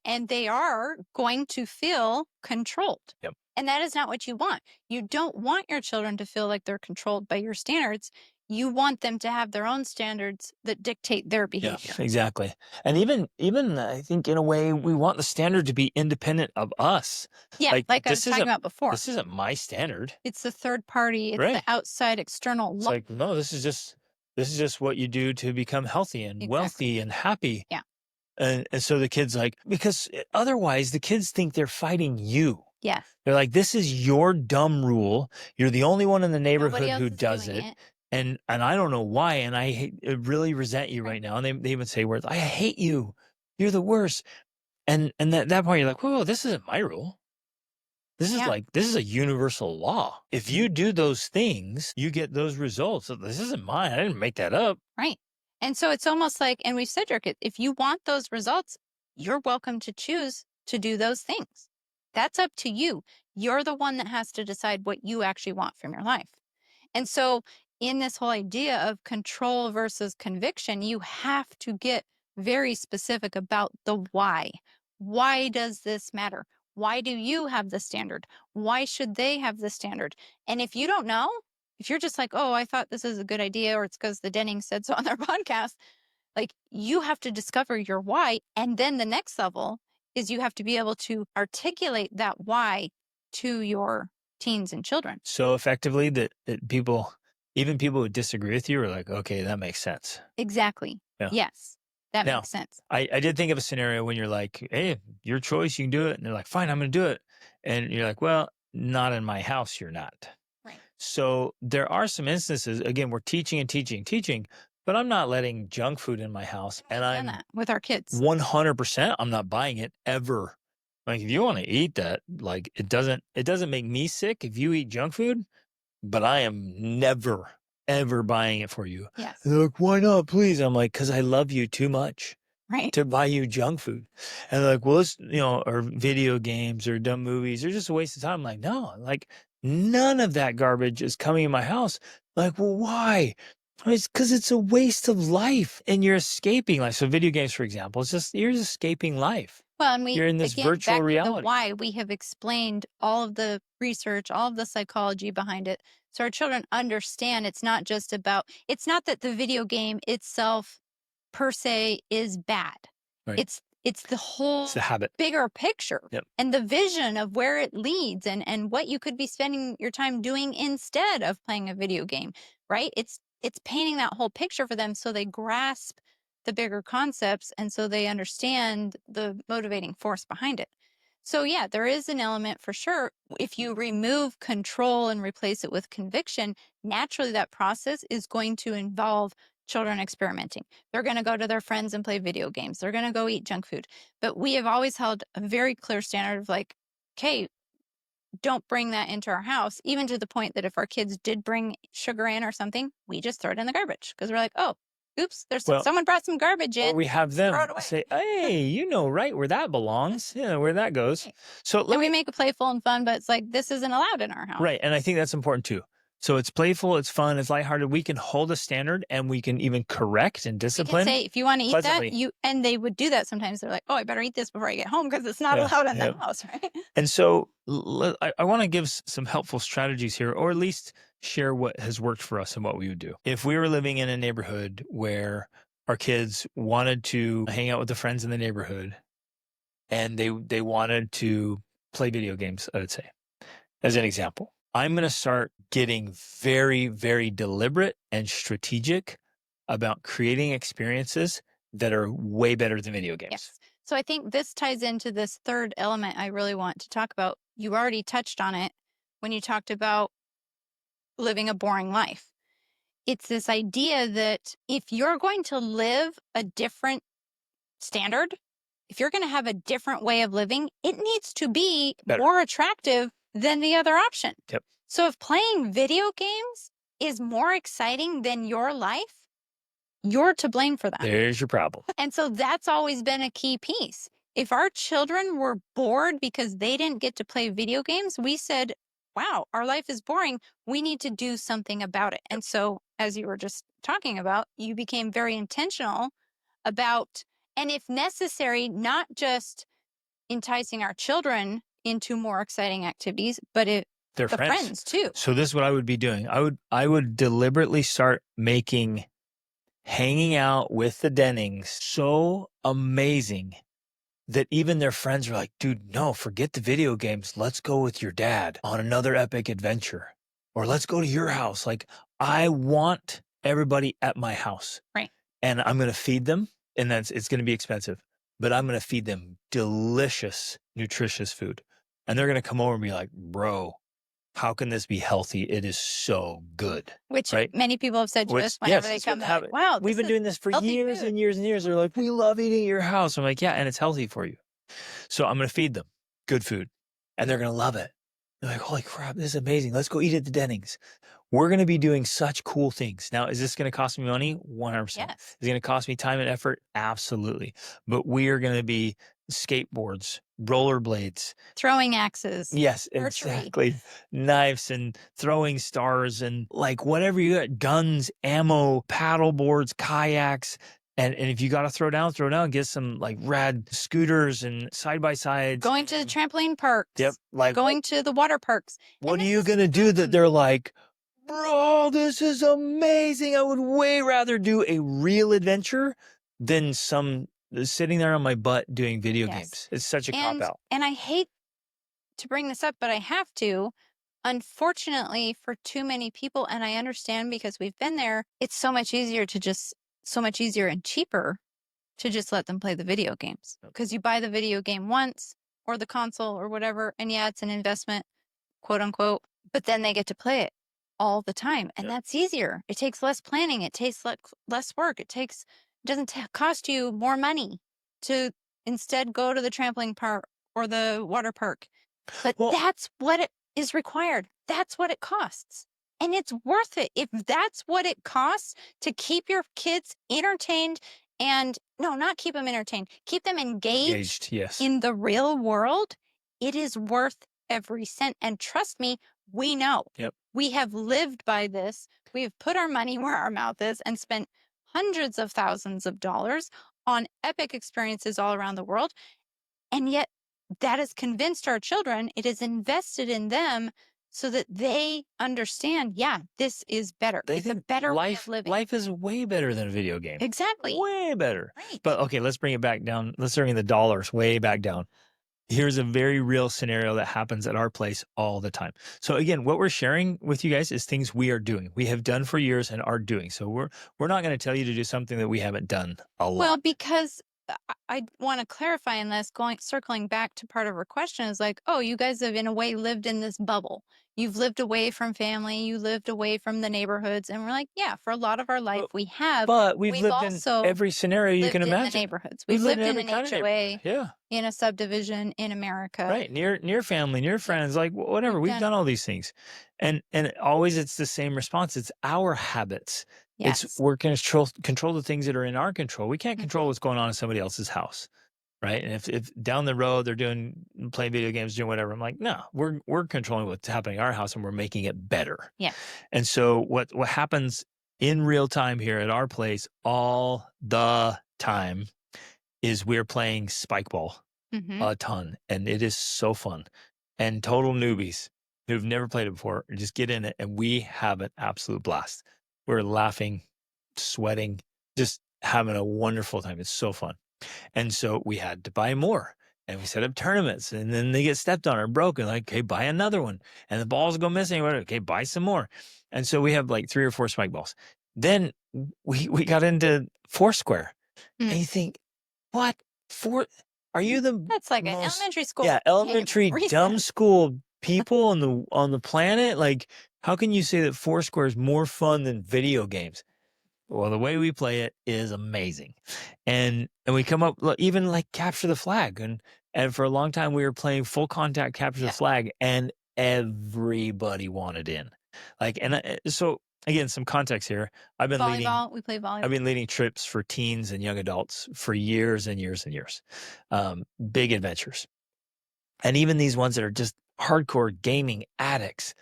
And they are going to feel controlled. Yep. And that is not what you want. You don't want your children to feel like they're controlled by your standards. You want them to have their own standards that dictate their behavior. Yeah, exactly. And even I think in a way we want the standard to be independent of us. Yeah, like I was talking about before. This isn't my standard. It's the third party. It's the outside external. It's like, no, this is just what you do to become healthy and wealthy and happy. Yeah. And so the kids because otherwise the kids think they're fighting you. Yeah. They're like, this is your dumb rule. You're the only one in the neighborhood who does it. And I don't know why. And I really resent you right now. And they even say words, I hate you. You're the worst. And at that point, you're like, whoa, this isn't my rule. This is this is a universal law. If you do those things, you get those results. So this isn't mine. I didn't make that up. Right. And so it's almost like, and we've said, if you want those results, you're welcome to choose to do those things. That's up to you. You're the one that has to decide what you actually want from your life. And so in this whole idea of control versus conviction, you have to get very specific about the why. Why does this matter? Why do you have the standard? Why should they have the standard? And if you don't know, if you're just like, oh, I thought this is a good idea, or it's because the Dennings said so on their podcast, like you have to discover your why. And then the next level is you have to be able to articulate that why to your teens and children. So effectively that people, even people who disagree with you are like, okay, that makes sense. Exactly. Yeah. Yes. That Now, makes sense. I did think of a scenario when you're like, hey, your choice, you can do it. And they're like, fine, I'm going to do it. And you're like, well, not in my house, you're not. Right. So there are some instances, again, we're teaching and teaching and teaching, but I'm not letting junk food in my house. And We've done I'm that with our kids. 100%, I'm not buying it ever. Like if you want to eat that, like it doesn't make me sick if you eat junk food, but I am never, ever buying it for you. Yes. And they're like, why not, please? I'm like, because I love you too much Right. to buy you junk food. And they're like, well, it's, or video games or dumb movies. They're just a waste of time. I'm like, no, like none of that garbage is coming in my house. Like, well, why? It's because it's a waste of life and you're escaping life. So video games, for example, it's just, you're just escaping life. Well, and You're in this again, virtual back reality. to the why, we have explained all of the research, all of the psychology behind it. So our children understand it's not just about, it's not that the video game itself per se is bad. Right. It's the whole It's the habit. bigger picture. Yep. And the vision of where it leads and what you could be spending your time doing instead of playing a video game, right? It's painting that whole picture for them so they grasp the bigger concepts and so they understand the motivating force behind it. So yeah, there is an element for sure. If you remove control and replace it with conviction, naturally that process is going to involve children experimenting. They're going to go to their friends and play video games. They're going to go eat junk food. But we have always held a very clear standard of like, okay, don't bring that into our house, even to the point that if our kids did bring sugar in or something, we just throw it in the garbage because we're like, oh, oops, someone brought some garbage in. Or we have them throw it away. say, hey, you know right where that belongs, where that goes. So we make it playful and fun, but it's like, this isn't allowed in our house. Right. And I think that's important too. So it's playful, it's fun, it's lighthearted. We can hold a standard and we can even correct and discipline. You can say, if you want to eat that, and they would do that sometimes. They're like, oh, I better eat this before I get home because it's not allowed in the house, right? And so I want to give some helpful strategies here, or at least share what has worked for us and what we would do. If we were living in a neighborhood where our kids wanted to hang out with the friends in the neighborhood and they wanted to play video games, I would say, as an example, I'm going to start getting very, very deliberate and strategic about creating experiences that are way better than video games. Yes. So I think this ties into this third element I really want to talk about. You already touched on it when you talked about living a boring life. It's this idea that if you're going to live a different standard, if you're going to have a different way of living, it needs to be more attractive than the other option. Yep. So if playing video games is more exciting than your life, you're to blame for that. There's your problem. And so that's always been a key piece. If our children were bored because they didn't get to play video games, we said, wow, our life is boring. We need to do something about it. And so, as you were just talking about, you became very intentional about, and if necessary, not just enticing our children into more exciting activities, but their friends too. So this is what I would be doing. I would deliberately start making hanging out with the Dennings so amazing that even their friends are like, dude, no, forget the video games. Let's go with your dad on another epic adventure, or let's go to your house. Like, I want everybody at my house. Right. And I'm going to feed them, and it's going to be expensive, but I'm going to feed them delicious, nutritious food. And they're going to come over and be like, bro, how can this be healthy? It is so good. Which many people have said to us whenever they come back. Wow, we've been doing this for years and years and years. They're like, we love eating at your house. I'm like, yeah, and it's healthy for you. So I'm going to feed them good food, and they're going to love it. They're like, holy crap, this is amazing. Let's go eat at the Dennings. We're going to be doing such cool things. Now, is this going to cost me money? 100%. Yes. Is it going to cost me time and effort? Absolutely. But we are going to be skateboards, rollerblades, throwing axes. Yes, archery. Exactly. Knives and throwing stars and like whatever you got, guns, ammo, paddle boards, kayaks. And if you got to throw down, get some like rad scooters and side-by-sides. Going to the trampoline parks. Yep. Like going to the water parks. What are you going to do that they're like, bro, this is amazing. I would way rather do a real adventure than some sitting there on my butt doing video games. It's such a cop-out. And I hate to bring this up, but I have to. Unfortunately, for too many people, and I understand because we've been there, it's so much easier and cheaper to just let them play the video games. Because you buy the video game once or the console or whatever, and yeah, it's an investment, quote unquote, but then they get to play it all the time. And that's easier. It takes less planning. It takes less work. It doesn't cost you more money to instead go to the trampoline park or the water park. But that's what it is required. That's what it costs. And it's worth it. If that's what it costs to keep your kids entertained and no, not keep them entertained, keep them engaged yes. in the real world, it is worth every cent. And trust me, we know. Yep. We have lived by this. We have put our money where our mouth is and spent hundreds of thousands of dollars on epic experiences all around the world. And yet that has convinced our children, it is invested in them so that they understand, yeah, this is better. It's a better way of living. Life is way better than a video game. Exactly. Way better. Right. But okay, let's bring it back down. Let's bring the dollars way back down. Here's a very real scenario that happens at our place all the time. So again, what we're sharing with you guys is things we are doing. We have done for years and are doing. So we're not going to tell you to do something that we haven't done a lot. Well, because I want to clarify in this, circling back to part of her question is like, oh, you guys have in a way lived in this bubble. You've lived away from family. You lived away from the neighborhoods. And we're like, yeah, for a lot of our life we have. But we've lived also in every scenario you can imagine. In the neighborhoods. We've lived in an HOA, yeah, in a subdivision in America. Right, near family, near friends, like whatever. We've done all these things. And always it's the same response. It's our habits. Yes. It's we're going to control the things that are in our control. We can't control what's going on in somebody else's house, right? And if down the road they're playing video games, doing whatever, I'm like, no, we're controlling what's happening in our house and we're making it better. Yeah. And so what happens in real time here at our place all the time is we're playing spike ball a ton, and it is so fun. And total newbies who've never played it before just get in it, and we have an absolute blast. We're laughing, sweating, just having a wonderful time. It's so fun. And so we had to buy more, and we set up tournaments, and then they get stepped on or broken. Like, okay, buy another one. And the balls go missing. Okay, buy some more. And so we have like 3 or 4 spike balls. Then we got into Foursquare. And you think, what? Are you the That's like an elementary school. Yeah, elementary dumb school people on the planet? Like, how can you say that Foursquare is more fun than video games? Well, the way we play it is amazing. And we come up even like capture the flag. And for a long time we were playing full contact capture the flag, and everybody wanted in. Like, so again, some context here. I've been volleyball. We play volleyball. I've been leading trips for teens and young adults for years and years and years. Big adventures. And even these ones that are just hardcore gaming addicts,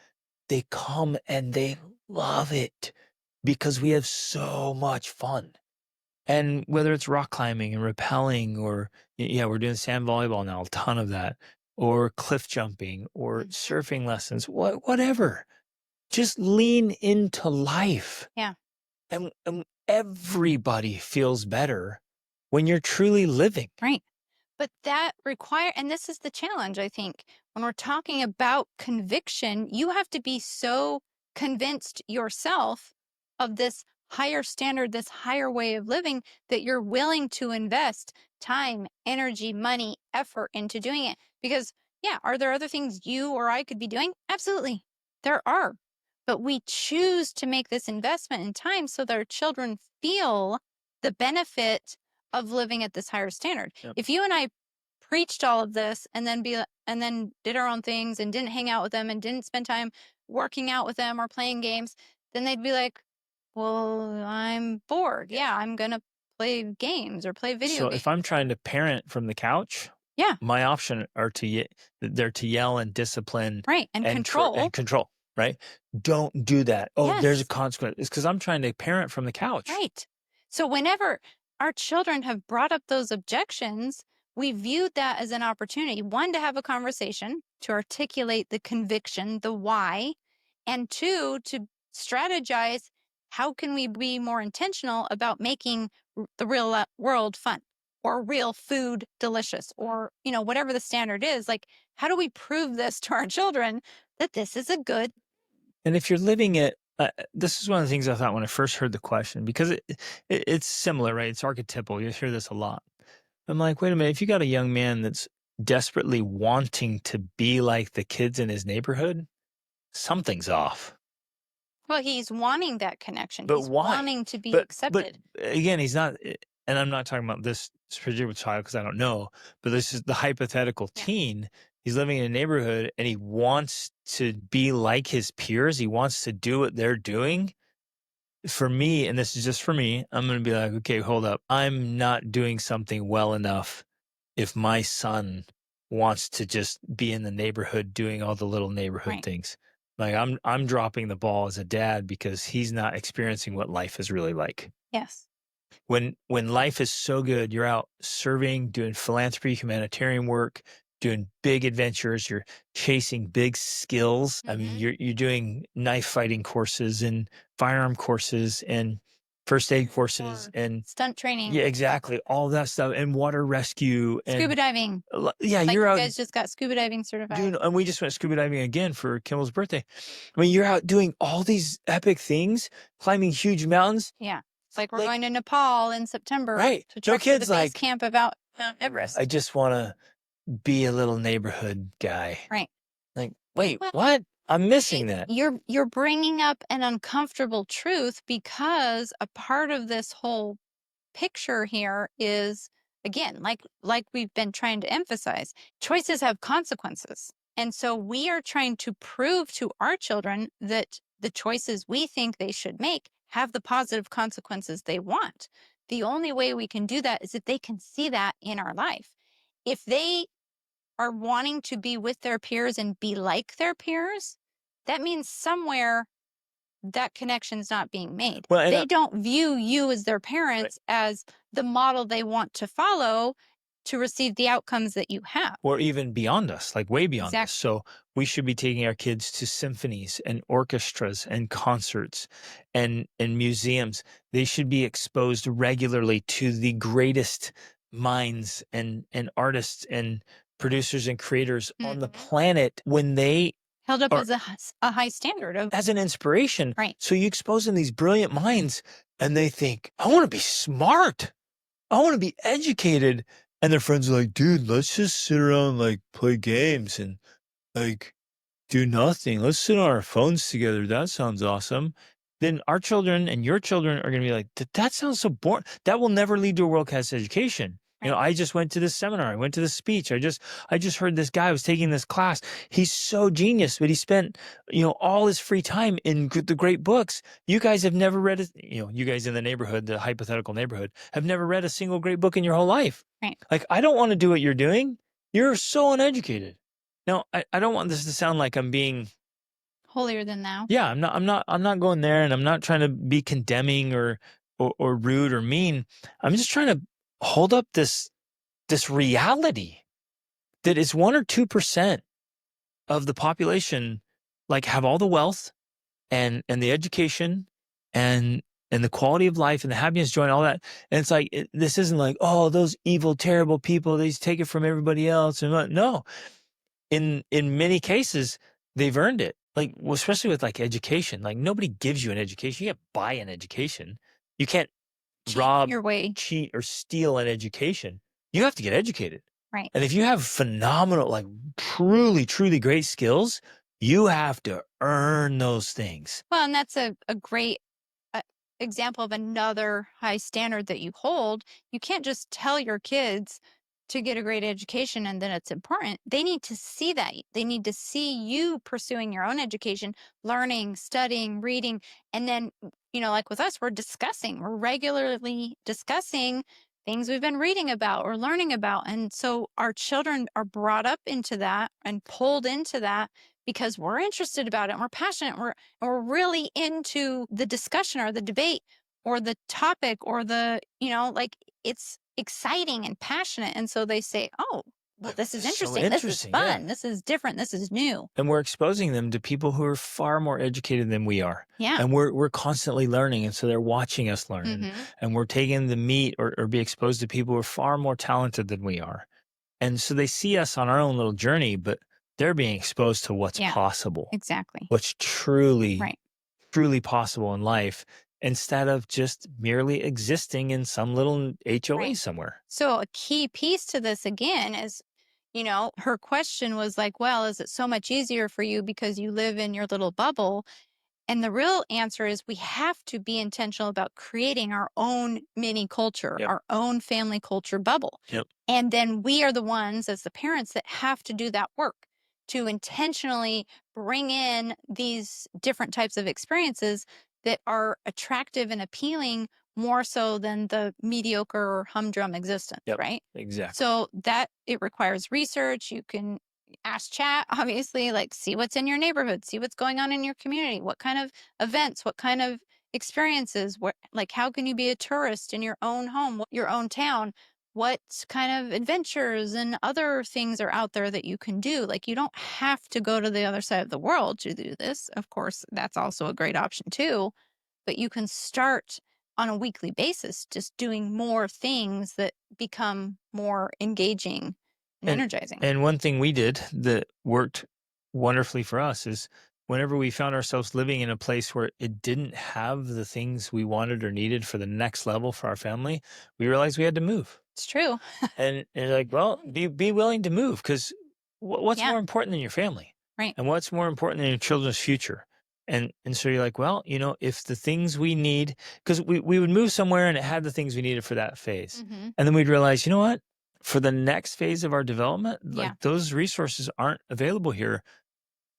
they come and they love it because we have so much fun. And whether it's rock climbing and rappelling, or we're doing sand volleyball now, a ton of that, or cliff jumping or surfing lessons, whatever. Just lean into life. Yeah. And everybody feels better when you're truly living. Right. But that and this is the challenge, I think, when we're talking about conviction, you have to be so convinced yourself of this higher standard, this higher way of living, that you're willing to invest time, energy, money, effort into doing it. Because, are there other things you or I could be doing? Absolutely. There are. But we choose to make this investment in time so that our children feel the benefit of living at this higher standard. Yep. If you and I preached all of this and then did our own things and didn't hang out with them and didn't spend time working out with them or playing games, then they'd be like, well, I'm bored. Yeah, I'm going to play games or play video games. So if I'm trying to parent from the couch, my option are to yell and discipline. Right, and control. Control, right? Don't do that. Oh, there's a consequence. It's because I'm trying to parent from the couch. Right. So whenever our children have brought up those objections, we viewed that as an opportunity, 1, to have a conversation, to articulate the conviction, the why, and 2, to strategize how can we be more intentional about making the real world fun, or real food delicious, or, whatever the standard is. Like, how do we prove this to our children that this is a good? And if you're living it this is one of the things I thought when I first heard the question, because it's similar, right? It's archetypal. You hear this a lot. I'm like, wait a minute. If you got a young man that's desperately wanting to be like the kids in his neighborhood, something's off. Well, he's wanting that connection. But He's why? wanting to be But accepted. again, he's not, and I'm not talking about this particular child because I don't know, but this is the hypothetical teen. He's living in a neighborhood and he wants to be like his peers. He wants to do what they're doing. For me, and this is just for me, I'm going to be like, okay, hold up. I'm not doing something well enough if my son wants to just be in the neighborhood doing all the little neighborhood things. Like I'm dropping the ball as a dad because he's not experiencing what life is really like. Yes. When life is so good, you're out serving, doing philanthropy, humanitarian work, doing big adventures, you're chasing big skills. I mean, you're doing knife fighting courses and firearm courses and first aid courses and stunt training. Yeah, exactly. All that stuff and water rescue and scuba diving. Yeah, like you're you out. guys just got scuba diving certified. And we just went scuba diving again for Kimmel's birthday. I mean, you're out doing all these epic things, climbing huge mountains. Yeah. It's like we're going to Nepal in September. Right. To trek kids to the base like camp of Mount Everest. I just want to be a little neighborhood guy. Right. Like, wait, what? I'm missing that. You're bringing up an uncomfortable truth because a part of this whole picture here is, again, like we've been trying to emphasize, choices have consequences. And so we are trying to prove to our children that the choices we think they should make have the positive consequences they want. The only way we can do that is if they can see that in our life. If they are wanting to be with their peers and be like their peers, that means somewhere that connection's not being made. Well, they don't view you as their parents as the model they want to follow to receive the outcomes that you have. Or even beyond us, like way beyond us. Exactly. So we should be taking our kids to symphonies and orchestras and concerts and museums. They should be exposed regularly to the greatest minds and artists and producers and creators on the planet when they held up as a high standard of as an inspiration. Right. So you expose them these brilliant minds and they think, I want to be smart. I want to be educated. And their friends are like, dude, let's just sit around, like, play games and, like, do nothing. Let's sit on our phones together. That sounds awesome. Then our children and your children are going to be like, that sounds so boring. That will never lead to a world-class education. You know, I just went to this seminar. I went to this speech. I just heard this guy was taking this class. He's so genius, but he spent, all his free time in the great books. You guys have never read you guys in the neighborhood, the hypothetical neighborhood, have never read a single great book in your whole life. Right. Like, I don't want to do what you're doing. You're so uneducated. Now, I don't want this to sound like I'm being holier than thou. Yeah, I'm not going there, and I'm not trying to be condemning or rude or mean. I'm just trying to hold up this reality that is 1 or 2% of the population, like, have all the wealth and the education and the quality of life and the happiness, joy, and all that. And it's like, this isn't like, oh, those evil, terrible people, they just take it from everybody else. And no, in many cases, they've earned it. Like, well, especially with, like, education, like, nobody gives you an education. You can't buy an education. You can't rob, your way, cheat, or steal an education. You have to get educated. Right. And if you have phenomenal, like, truly, truly great skills, you have to earn those things. Well, and that's a great example of another high standard that you hold. You can't just tell your kids to get a great education and then it's important. They need to see that. They need to see you pursuing your own education, learning, studying, reading. And then, like with us, we're regularly discussing things we've been reading about or learning about. And so our children are brought up into that and pulled into that because we're interested about it and we're passionate. We're really into the discussion or the debate or the topic or the, it's exciting and passionate. And so they say, oh, well, this is interesting. This is fun. Yeah. This is different. This is new. And we're exposing them to people who are far more educated than we are. Yeah. And we're constantly learning. And so they're watching us learn. And we're taking them to meet or be exposed to people who are far more talented than we are. And so they see us on our own little journey, but they're being exposed to what's possible. Exactly. What's truly truly possible in life instead of just merely existing in some little HOA Right. somewhere. So a key piece to this again is, her question was like, well, is it so much easier for you because you live in your little bubble? And the real answer is we have to be intentional about creating our own mini culture, Yep. our own family culture bubble. Yep. And then we are the ones as the parents that have to do that work to intentionally bring in these different types of experiences that are attractive and appealing more so than the mediocre or humdrum existence, Yep. right? Exactly. So that it requires research. You can ask chat, obviously, like see what's in your neighborhood, see what's going on in your community, what kind of events, what kind of experiences, what, like, how can you be a tourist in your own home, your own town? What kind of adventures and other things are out there that you can do? Like, you don't have to go to the other side of the world to do this. Of course, that's also a great option too. But you can start on a weekly basis, just doing more things that become more engaging and And energizing. and one thing we did that worked wonderfully for us is whenever we found ourselves living in a place where it didn't have the things we wanted or needed for the next level for our family, we realized we had to move. It's true. And like, well, be willing to move because what's Yeah, more important than your family, right. and what's more important than your children's future? And so you're like, well, if the things we need, because we would move somewhere and it had the things we needed for that phase, Hmm. and then we'd realize, you know what? For the next phase of our development, Yeah. like those resources aren't available here.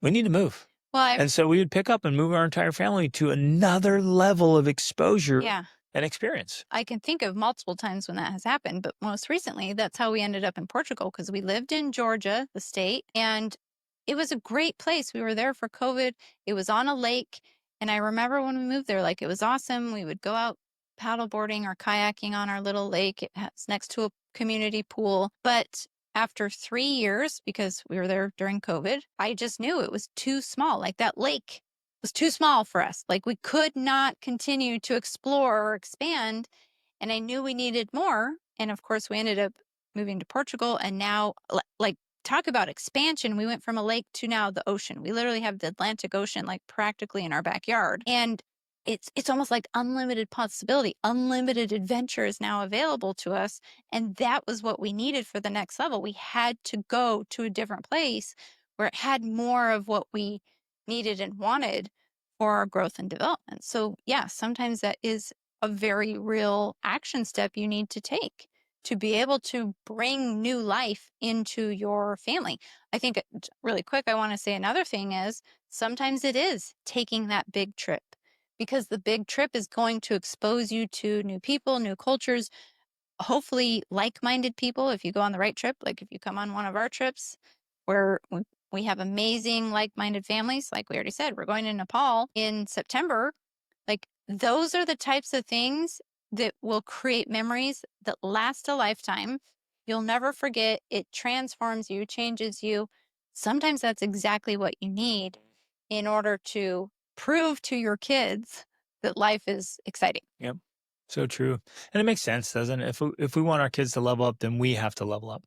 We need to move. Well, And so we would pick up and move our entire family to another level of exposure yeah, and experience. I can think of multiple times when that has happened, but most recently, that's how we ended up in Portugal because we lived in Georgia, the state, and it was a great place. We were there for COVID. It was on a lake. And I remember when we moved there, like it was awesome. We would go out paddleboarding or kayaking on our little lake. It's next to a community pool. But after 3 years, because we were there during COVID, I just knew it was too small. Like that lake was too small for us. Like we could not continue to explore or expand. And I knew we needed more. And of course, we ended up moving to Portugal. And now, like, talk about expansion. We went from a lake to now the ocean. We literally have the Atlantic Ocean, like practically in our backyard. And it's almost like unlimited possibility, unlimited adventure is now available to us. And that was what we needed for the next level. We had to go to a different place where it had more of what we needed and wanted for our growth and development. So yeah, sometimes that is a very real action step you need to take to be able to bring new life into your family. I think really quick, I want to say another thing is sometimes it is taking that big trip because the big trip is going to expose you to new people, new cultures, hopefully like-minded people if you go on the right trip. Like if you come on one of our trips where we have amazing like-minded families, like we already said, we're going to Nepal in September. Like those are the types of things that will create memories that last a lifetime. You'll never forget. It transforms you, changes you. Sometimes that's exactly what you need in order to prove to your kids that life is exciting. Yep. So true. And it makes sense, doesn't it? If we want our kids to level up, then we have to level up.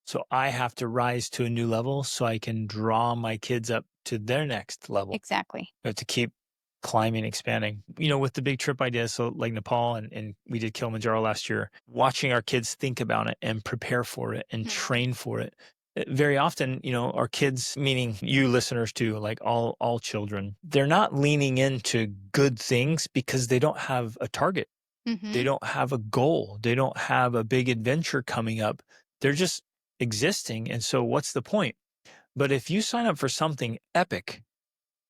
So I have to rise to a new level so I can draw my kids up to their next level. Exactly. To keep climbing, expanding. With the big trip idea, so like Nepal and we did Kilimanjaro last year, watching our kids think about it and prepare for it and train for it. Very often, our kids, meaning you listeners too, like all children, they're not leaning into good things because they don't have a target. They don't have a goal. They don't have a big adventure coming up. They're just existing. And so what's the point? But if you sign up for something epic,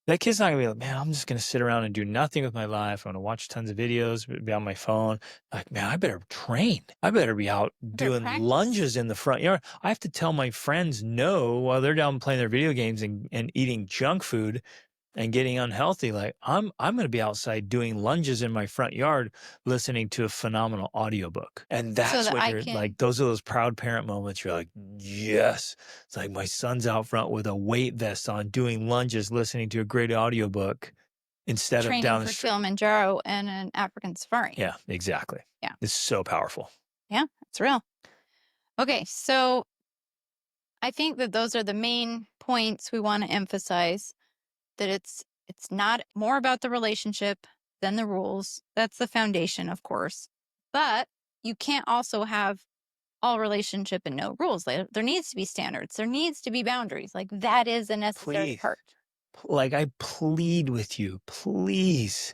that kid's not gonna be like, man, I'm just gonna sit around and do nothing with my life. I'm gonna watch tons of videos, be on my phone. Like, man, I better train. I better be out doing practice. lunges in the front yard. I have to tell my friends no while they're down playing their video games and eating junk food and getting unhealthy. Like I'm going to be outside doing lunges in my front yard, listening to a phenomenal audiobook. And that's that what I you're can- like, those are those proud parent moments. You're like, yes. It's like my son's out front with a weight vest on doing lunges, listening to a great audiobook instead of training down the for street. Kilimanjaro and an African safari. Yeah, exactly. Yeah. It's so powerful. Yeah, it's real. Okay, so I think that those are the main points we want to emphasize, that It's not more about the relationship than the rules. That's the foundation, of course. But you can't also have all relationship and no rules. There needs to be standards. There needs to be boundaries. Like that is a necessary Please. part. Like I plead with you, please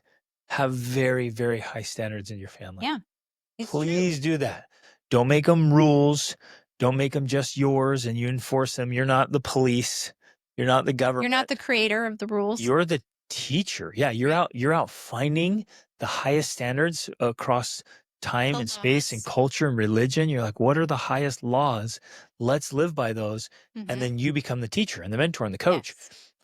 have very, very high standards in your family. Yeah. It's Please do that. Don't make them rules. Don't make them just yours and you enforce them. You're not the police. You're not the government. You're not the creator of the rules. You're the teacher. Yeah, you're out finding the highest standards across time and space and culture and religion. You're like, what are the highest laws? Let's live by those. And then you become the teacher and the mentor and the coach.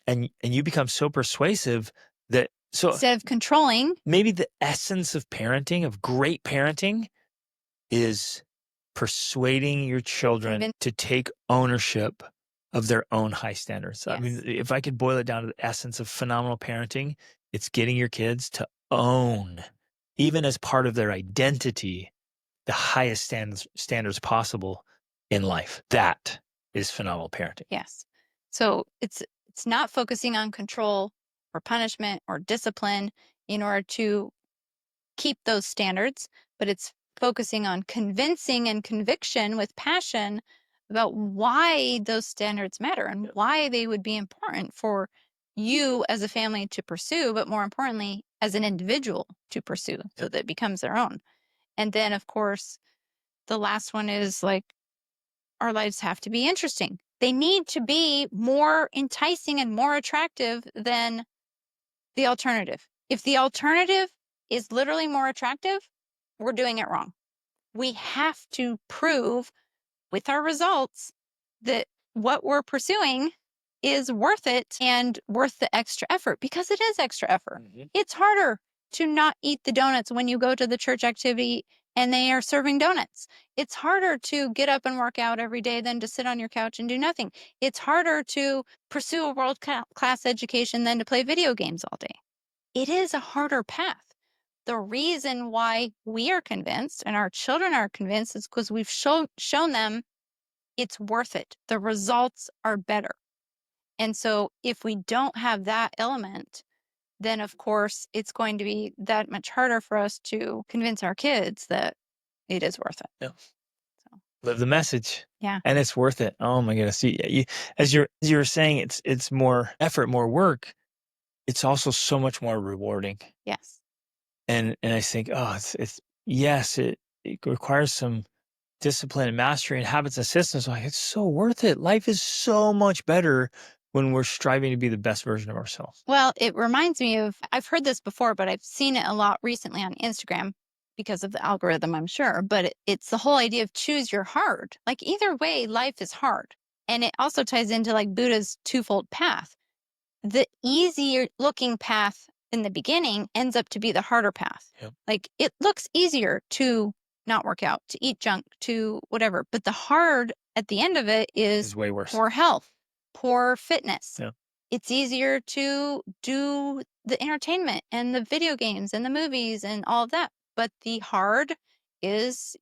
Yes. And you become so persuasive that Instead of controlling, maybe the essence of parenting, of great parenting, is persuading your children to take ownership of their own high standards. Yes. I mean, if I could boil it down to the essence of phenomenal parenting, it's getting your kids to own, even as part of their identity, the highest standards possible in life. That is phenomenal parenting. Yes. So it's not focusing on control or punishment or discipline in order to keep those standards, but it's focusing on convincing and conviction with passion about why those standards matter and why they would be important for you as a family to pursue, but more importantly, as an individual to pursue so that it becomes their own. And then, of course, the last one is like, our lives have to be interesting. They need to be more enticing and more attractive than the alternative. If the alternative is literally more attractive, we're doing it wrong. We have to prove with our results that what we're pursuing is worth it and worth the extra effort, because it is extra effort. It's harder to not eat the donuts when you go to the church activity and they are serving donuts. It's harder to get up and work out every day than to sit on your couch and do nothing. It's harder to pursue a world-class education than to play video games all day. It is a harder path. The reason why we are convinced and our children are convinced is because we've shown them it's worth it. The results are better. And so if we don't have that element, then of course it's going to be that much harder for us to convince our kids that it is worth it. Yeah. So. Live the message. Yeah. And it's worth it. Oh my goodness. As you're saying, it's more effort, more work. It's also so much more rewarding. Yes. And I think, it requires some discipline and mastery and habits and systems. Like, it's so worth it. Life is so much better when we're striving to be the best version of ourselves. Well, it reminds me of, I've heard this before, but I've seen it a lot recently on Instagram because of the algorithm, I'm sure. But it's the whole idea of choose your hard. Like either way, life is hard. And it also ties into like Buddha's twofold path. The easier looking path in the beginning ends up to be the harder path. Yep. Like it looks easier to not work out, to eat junk, to whatever. But the hard at the end of it is way worse. Poor health, poor fitness. Yep. It's easier to do the entertainment and the video games and the movies and all of that. But the hard is,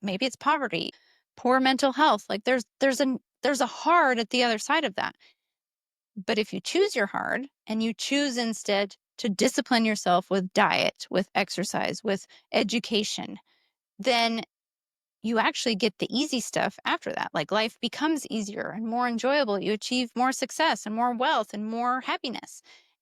maybe it's poverty, poor mental health. Like there's a hard at the other side of that. But if you choose your hard and you choose instead to discipline yourself with diet, with exercise, with education, then you actually get the easy stuff after that. Like life becomes easier and more enjoyable. You achieve more success and more wealth and more happiness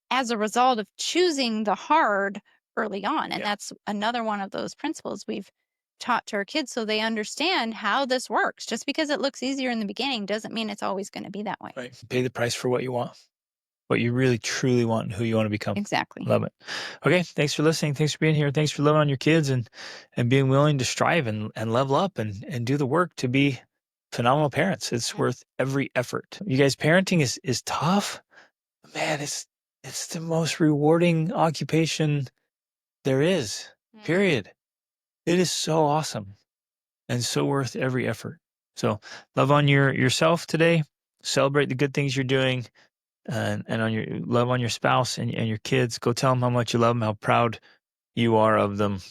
as a result of choosing the hard early on. And that's another one of those principles we've taught to our kids so they understand how this works. Just because it looks easier in the beginning doesn't mean it's always going to be that way. Right. Pay the price for what you want, what you really truly want, and who you want to become. Exactly. Love it. Okay. Thanks for listening. Thanks for being here. Thanks for loving on your kids and being willing to strive and level up and do the work to be phenomenal parents. It's worth every effort. You guys, parenting is tough. Man, it's the most rewarding occupation there is, period. It is so awesome and so worth every effort. So love on yourself today. Celebrate the good things you're doing, and love on your spouse and your kids. Go tell them how much you love them, how proud you are of them,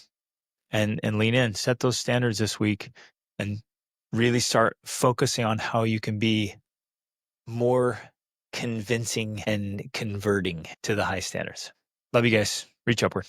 and lean in. Set those standards this week and really start focusing on how you can be more convincing and converting to the high standards. Love you guys. Reach upward.